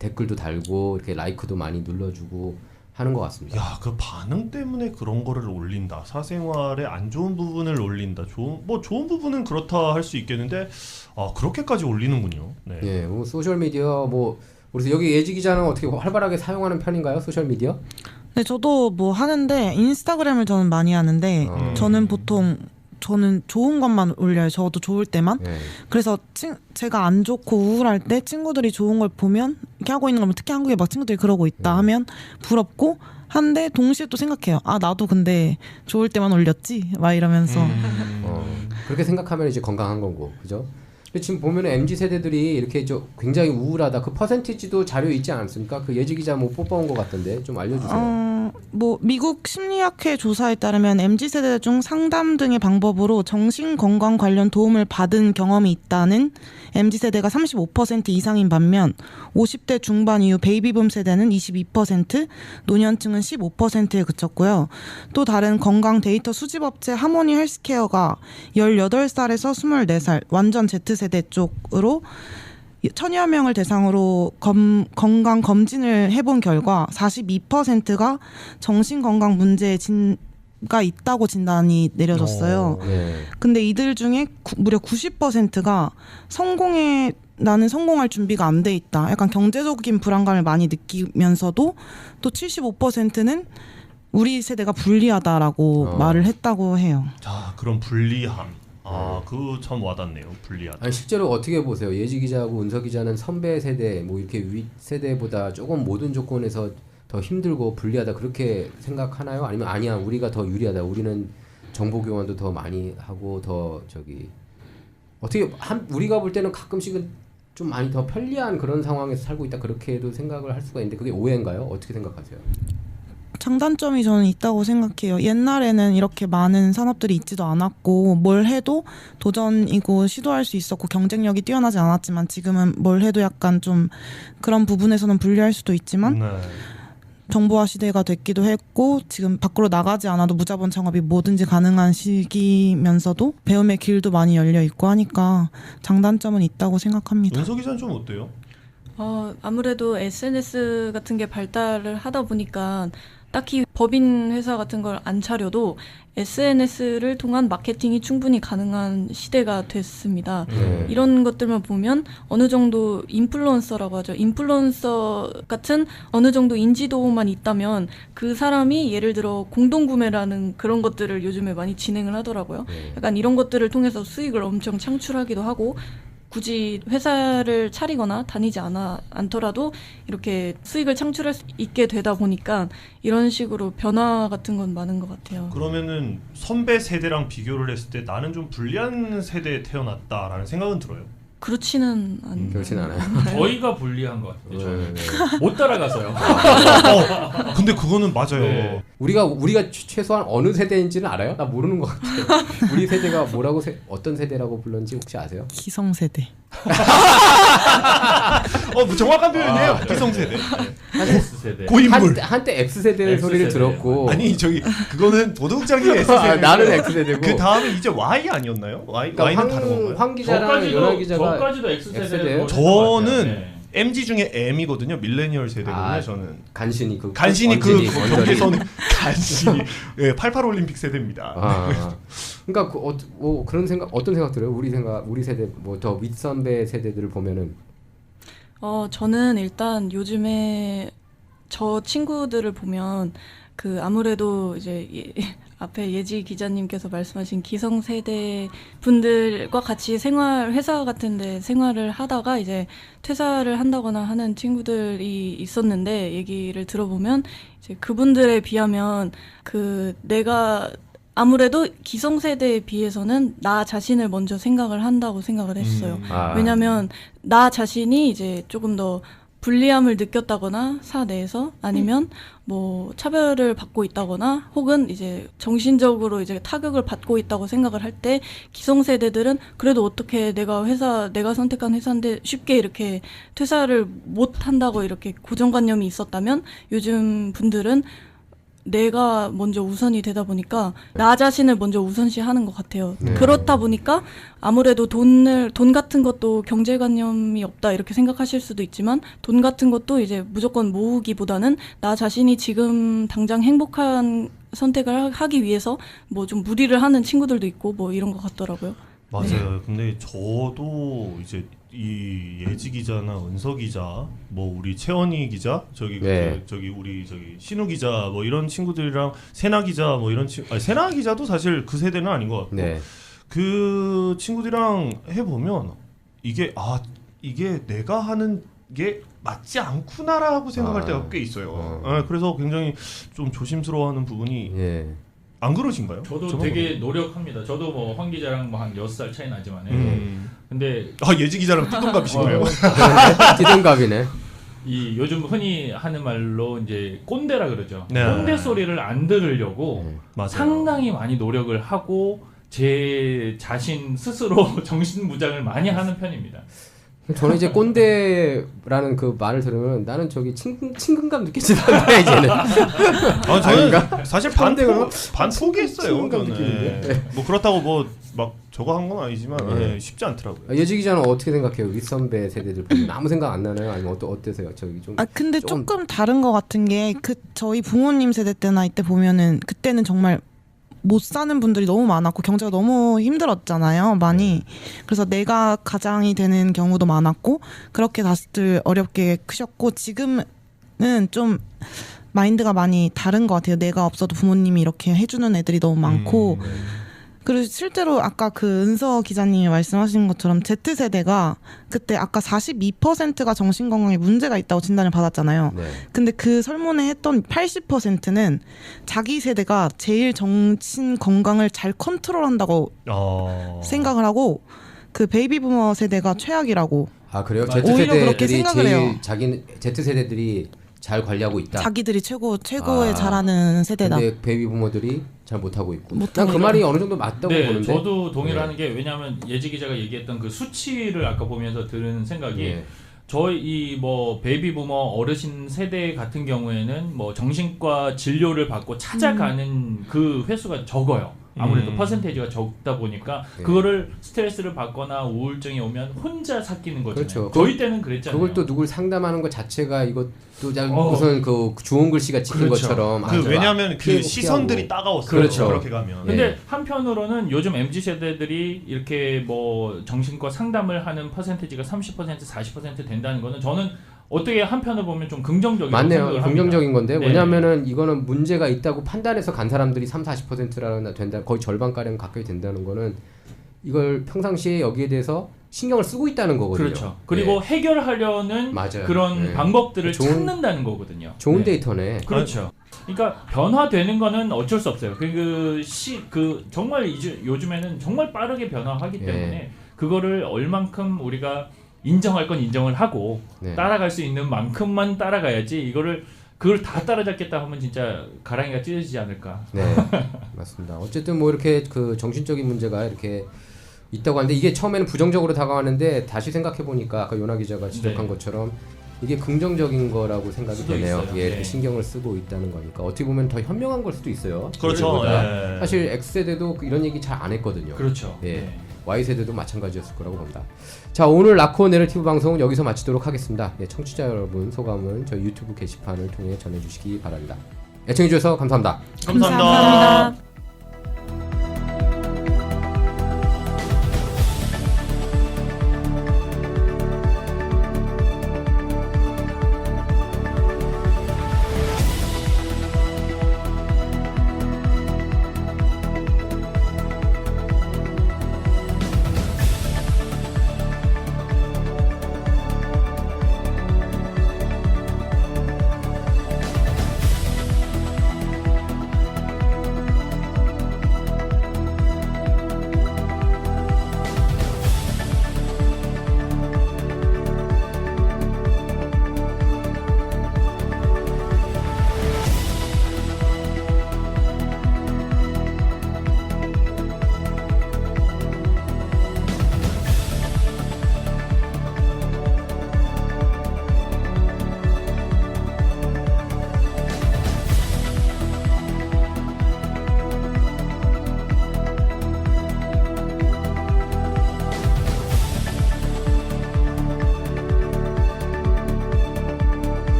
[SPEAKER 1] 댓글도 달고 이렇게 라이크도 많이 눌러주고 하는 것 같습니다.
[SPEAKER 2] 야, 그 반응 때문에 그런 거를 올린다. 사생활의 안 좋은 부분을 올린다. 좋은 부분은 그렇다 할 수 있겠는데 그렇게까지 올리는군요. 네.
[SPEAKER 1] 예, 뭐 소셜 미디어 그래서 여기 예지 기자는 어떻게 활발하게 사용하는 편인가요? 소셜 미디어?
[SPEAKER 4] 네, 저도 뭐 하는데 인스타그램을 저는 많이 하는데 저는 좋은 것만 올려요. 저도 좋을 때만.
[SPEAKER 1] 예.
[SPEAKER 4] 그래서 제가 안 좋고 우울할 때 친구들이 좋은 걸 보면 이렇게 하고 있는 걸 특히 한국에 막 친구들이 그러고 있다 하면 부럽고 한데 동시에 또 생각해요. 나도 근데 좋을 때만 올렸지 막 이러면서
[SPEAKER 1] 그렇게 생각하면 이제 건강한 거고, 그죠? 근데 지금 보면은 MZ 세대들이 이렇게 굉장히 우울하다. 그 퍼센티지도 자료 있지 않습니까? 그 예지 기자 뭐 뽑아온 것 같던데 좀 알려주세요.
[SPEAKER 4] 뭐 미국 심리학회 조사에 따르면 MZ 세대 중 상담 등의 방법으로 정신 건강 관련 도움을 받은 경험이 있다는 MZ 세대가 35% 이상인 반면 50대 중반 이후 베이비붐 세대는 22%, 노년층은 15%에 그쳤고요. 또 다른 건강 데이터 수집 업체 하모니 헬스케어가 18살에서 24살 완전 Z세대 쪽으로 1000여 명을 대상으로 건강 검진을 해본 결과 42%가 정신건강 문제가 있다고 진단이 내려졌어요.
[SPEAKER 1] 예.
[SPEAKER 4] 근데 이들 중에 무려 90%가 나는 성공할 준비가 안 돼 있다. 약간 경제적인 불안감을 많이 느끼면서도 또 75%는 우리 세대가 불리하다라고 말을 했다고 해요.
[SPEAKER 2] 자, 그런 불리함. 그거 참 와닿네요. 불리하다.
[SPEAKER 1] 아니 실제로 어떻게 보세요? 예지 기자하고 은서 기자는 선배 세대 뭐 이렇게 윗 세대보다 조금 모든 조건에서 더 힘들고 불리하다 그렇게 생각하나요? 아니면 아니야 우리가 더 유리하다. 우리는 정보 교환도 더 많이 하고 더 어떻게 우리가 볼 때는 가끔씩은 좀 많이 더 편리한 그런 상황에서 살고 있다 그렇게도 생각을 할 수가 있는데 그게 오해인가요? 어떻게 생각하세요?
[SPEAKER 4] 장단점이 저는 있다고 생각해요. 옛날에는 이렇게 많은 산업들이 있지도 않았고 뭘 해도 도전이고 시도할 수 있었고 경쟁력이 뛰어나지 않았지만 지금은 뭘 해도 약간 좀 그런 부분에서는 불리할 수도 있지만 정보화 시대가 됐기도 했고 지금 밖으로 나가지 않아도 무자본 창업이 뭐든지 가능한 시기면서도 배움의 길도 많이 열려 있고 하니까 장단점은 있다고 생각합니다.
[SPEAKER 2] 은서 기자는 좀 어때요?
[SPEAKER 5] 아무래도 SNS 같은 게 발달을 하다 보니까 딱히 법인 회사 같은 걸 안 차려도 SNS를 통한 마케팅이 충분히 가능한 시대가 됐습니다. 이런 것들만 보면 어느 정도 인플루언서라고 하죠. 인플루언서 같은 어느 정도 인지도만 있다면 그 사람이 예를 들어 공동구매라는 그런 것들을 요즘에 많이 진행을 하더라고요. 약간 이런 것들을 통해서 수익을 엄청 창출하기도 하고 굳이 회사를 차리거나 다니지 않더라도 이렇게 수익을 창출할 수 있게 되다 보니까 이런 식으로 변화 같은 건 많은 것 같아요.
[SPEAKER 2] 그러면은 선배 세대랑 비교를 했을 때 나는 좀 불리한 세대에 태어났다라는 생각은 들어요.
[SPEAKER 5] 그렇지는
[SPEAKER 1] 그렇진 않아요.
[SPEAKER 3] 저희가 불리한 것 같아요. 저는.
[SPEAKER 1] 네.
[SPEAKER 3] 못 따라가서요.
[SPEAKER 2] 근데 그거는 맞아요.
[SPEAKER 3] 네.
[SPEAKER 1] 우리가 최소한 어느 세대인지는 알아요? 나 모르는 것 같아요. 우리 세대가 뭐라고 어떤 세대라고 불렀는지 혹시 아세요?
[SPEAKER 4] 기성세대.
[SPEAKER 2] 뭐 정확한 표현이에요. 기성세대.
[SPEAKER 3] X세대.
[SPEAKER 2] 고인물.
[SPEAKER 1] 한때 X세대의
[SPEAKER 3] X세대.
[SPEAKER 1] 소리를 들었고
[SPEAKER 2] 아니 저기 그거는 도덕장님 S세대.
[SPEAKER 1] 나는 X세대고
[SPEAKER 2] 그 다음에 이제 Y 아니었나요? Y는 다른 건가요?
[SPEAKER 1] 황 기자랑 연아 기자가
[SPEAKER 3] 저까지도 X세대.
[SPEAKER 1] X세대예요?
[SPEAKER 2] 저는 MG 중에 M이거든요. 밀레니얼 세대거든요.
[SPEAKER 1] 아,
[SPEAKER 2] 저는
[SPEAKER 1] 간신히
[SPEAKER 2] 간신히 그
[SPEAKER 1] 언저리.
[SPEAKER 2] 경계선 간신히 88 올림픽 세대입니다.
[SPEAKER 1] 그러니까 그런 생각 어떤 생각 들어요? 우리 세대 뭐 더 윗선배 세대들을 보면은
[SPEAKER 5] 저는 일단 요즘에 저 친구들을 보면 그 아무래도 이제 앞에 예지 기자님께서 말씀하신 기성세대 분들과 같이 회사 같은데 생활을 하다가 이제 퇴사를 한다거나 하는 친구들이 있었는데 얘기를 들어보면 이제 그분들에 비하면 내가 아무래도 기성세대에 비해서는 나 자신을 먼저 생각을 한다고 생각을 했어요. 왜냐면 나 자신이 이제 조금 더 불리함을 느꼈다거나 사내에서 아니면 뭐 차별을 받고 있다거나 혹은 이제 정신적으로 이제 타격을 받고 있다고 생각을 할 때 기성세대들은 그래도 어떻게 내가 선택한 회사인데 쉽게 이렇게 퇴사를 못 한다고 이렇게 고정관념이 있었다면 요즘 분들은 내가 먼저 우선이 되다 보니까 나 자신을 먼저 우선시하는 것 같아요. 그렇다 보니까 아무래도 돈 같은 것도 경제관념이 없다 이렇게 생각하실 수도 있지만 돈 같은 것도 이제 무조건 모으기보다는 나 자신이 지금 당장 행복한 선택을 하기 위해서 뭐 좀 무리를 하는 친구들도 있고 뭐 이런 것 같더라고요.
[SPEAKER 2] 맞아요. 근데 저도 이제 이 예지 기자나 은서 기자, 뭐 우리 채원이 기자, 저기 우리 신우 기자, 뭐 이런 친구들이랑 세나 기자, 뭐 이런 세나 기자도 사실 그 세대는 아닌 것 같고, 그 친구들이랑 해보면 이게 내가 하는 게 맞지 않구나라고 생각할 때가 꽤 있어요. 그래서 굉장히 좀 조심스러워하는 부분이. 안 그러신가요?
[SPEAKER 3] 저도 되게 노력합니다. 저도 뭐 황 기자랑 뭐 한 6살 차이 나지만 근데
[SPEAKER 2] 예지 기자랑 띠동갑이신가요?
[SPEAKER 1] 띠동갑이네.
[SPEAKER 3] 이 요즘 흔히 하는 말로 이제 꼰대라 그러죠.
[SPEAKER 2] 네.
[SPEAKER 3] 꼰대 소리를 안 들으려고 상당히 많이 노력을 하고 제 자신 스스로 정신무장을 많이 하는 편입니다.
[SPEAKER 1] 저는 이제 꼰대라는 그 말을 들으면 나는 저기 친근감 느껴지던데 이제는.
[SPEAKER 2] 저는 사실 반 포기했어요. 저는. 뭐 그렇다고 뭐 막 저거 한 건 아니지만 쉽지 않더라고요.
[SPEAKER 1] 예지 기자는 어떻게 생각해요? 윗선배 세대들 보면 아무 생각 안 나나요? 아니면 어때세요? 저기 좀.
[SPEAKER 4] 근데 조금 다른 것 같은 게 저희 부모님 세대 때나 이때 보면은 그때는 정말 못 사는 분들이 너무 많았고 경제가 너무 힘들었잖아요, 많이. 그래서 내가 가장이 되는 경우도 많았고 그렇게 다들 어렵게 크셨고 지금은 좀 마인드가 많이 다른 것 같아요. 내가 없어도 부모님이 이렇게 해주는 애들이 너무 많고 그리고 실제로 아까 그 은서 기자님이 말씀하신 것처럼 Z세대가 그때 아까 42%가 정신건강에 문제가 있다고 진단을 받았잖아요. 근데 그 설문에 했던 80%는 자기 세대가 제일 정신건강을 잘 컨트롤한다고 생각을 하고 그 베이비부머 세대가 최악이라고.
[SPEAKER 1] 그래요?
[SPEAKER 4] 오히려 그렇게
[SPEAKER 1] Z세대들이
[SPEAKER 4] 생각을 해요.
[SPEAKER 1] Z세대들이 잘 관리하고 있다.
[SPEAKER 4] 자기들이 최고에 잘하는 세대다.
[SPEAKER 1] 근데 베이비부머들이 잘 못하고 있고. 난 그
[SPEAKER 4] 못하고
[SPEAKER 1] 말이 어느 정도 맞다고
[SPEAKER 3] 네,
[SPEAKER 1] 보는데.
[SPEAKER 3] 저도 동의를 하는 게 왜냐하면 예지 기자가 얘기했던 그 수치를 아까 보면서 들은 생각이 저희 뭐 베이비부머 어르신 세대 같은 경우에는 뭐 정신과 진료를 받고 찾아가는 그 횟수가 적어요. 아무래도 퍼센테이지가 적다 보니까
[SPEAKER 1] 네.
[SPEAKER 3] 그거를 스트레스를 받거나 우울증이 오면 혼자 삭히는 거잖아요.
[SPEAKER 1] 그렇죠.
[SPEAKER 3] 저희 때는 그랬잖아요.
[SPEAKER 1] 그걸 또 누굴 상담하는 것 자체가 이것도
[SPEAKER 3] 어.
[SPEAKER 1] 무슨 그 좋은 글씨가 찍힌
[SPEAKER 3] 그렇죠.
[SPEAKER 1] 것처럼
[SPEAKER 2] 왜냐하면 그
[SPEAKER 1] 피해
[SPEAKER 2] 시선들이
[SPEAKER 1] 복귀하고.
[SPEAKER 2] 따가웠어요.
[SPEAKER 1] 그렇죠.
[SPEAKER 2] 그렇게 가면.
[SPEAKER 1] 예.
[SPEAKER 3] 근데 한편으로는 요즘 MZ 세대들이 이렇게 뭐 정신과 상담을 하는 퍼센테이지가 30% 40% 된다는 거는 저는 어떻게 한편으로 보면 좀 긍정적이라고
[SPEAKER 1] 맞네요.
[SPEAKER 3] 생각을 합니다.
[SPEAKER 1] 긍정적인 건데
[SPEAKER 3] 네.
[SPEAKER 1] 왜냐면은 이거는 문제가 있다고 판단해서 간 사람들이 30~40%나 된다, 거의 절반가량 가까이 된다는 거는 이걸 평상시에 여기에 대해서 신경을 쓰고 있다는 거거든요.
[SPEAKER 3] 그렇죠. 그리고 해결하려는
[SPEAKER 1] 맞아요.
[SPEAKER 3] 그런
[SPEAKER 1] 네.
[SPEAKER 3] 방법들을
[SPEAKER 1] 좋은-
[SPEAKER 3] 찾는다는 거거든요.
[SPEAKER 1] 좋은
[SPEAKER 3] 네.
[SPEAKER 1] 데이터네.
[SPEAKER 3] 그렇죠. 그러니까 변화되는 거는 어쩔 수 없어요. 정말 요즘에는 정말 빠르게 변화하기
[SPEAKER 1] 예.
[SPEAKER 3] 때문에 그거를 얼만큼 우리가 인정할 건 인정을 하고
[SPEAKER 1] 네.
[SPEAKER 3] 따라갈 수 있는 만큼만 따라가야지 그걸 다 따라잡겠다 하면 진짜 가랑이가 찢어지지 않을까.
[SPEAKER 1] 네, 맞습니다. 어쨌든 뭐 이렇게 그 정신적인 문제가 이렇게 있다고 하는데 이게 처음에는 부정적으로 다가왔는데 다시 생각해 보니까 아까 요나 기자가 지적한
[SPEAKER 3] 네.
[SPEAKER 1] 것처럼 이게 긍정적인 거라고 생각이
[SPEAKER 3] 수도
[SPEAKER 1] 되네요.
[SPEAKER 3] 있어요.
[SPEAKER 1] 예, 이렇게
[SPEAKER 3] 네.
[SPEAKER 1] 신경을 쓰고 있다는 거니까 어떻게 보면 더 현명한 걸 수도 있어요.
[SPEAKER 2] 그렇죠.
[SPEAKER 1] 우리보다.
[SPEAKER 2] 예.
[SPEAKER 1] 사실 X세대도 이런 얘기 잘 안 했거든요.
[SPEAKER 3] 그렇죠.
[SPEAKER 1] 예.
[SPEAKER 3] 네.
[SPEAKER 1] Y세대도 마찬가지였을 거라고 봅니다. 자, 오늘 라코 내러티브 방송은 여기서 마치도록 하겠습니다. 예, 청취자 여러분 소감은 저희 유튜브 게시판을 통해 전해주시기 바랍니다. 애청해주셔서 감사합니다.
[SPEAKER 2] 감사합니다.
[SPEAKER 5] 감사합니다.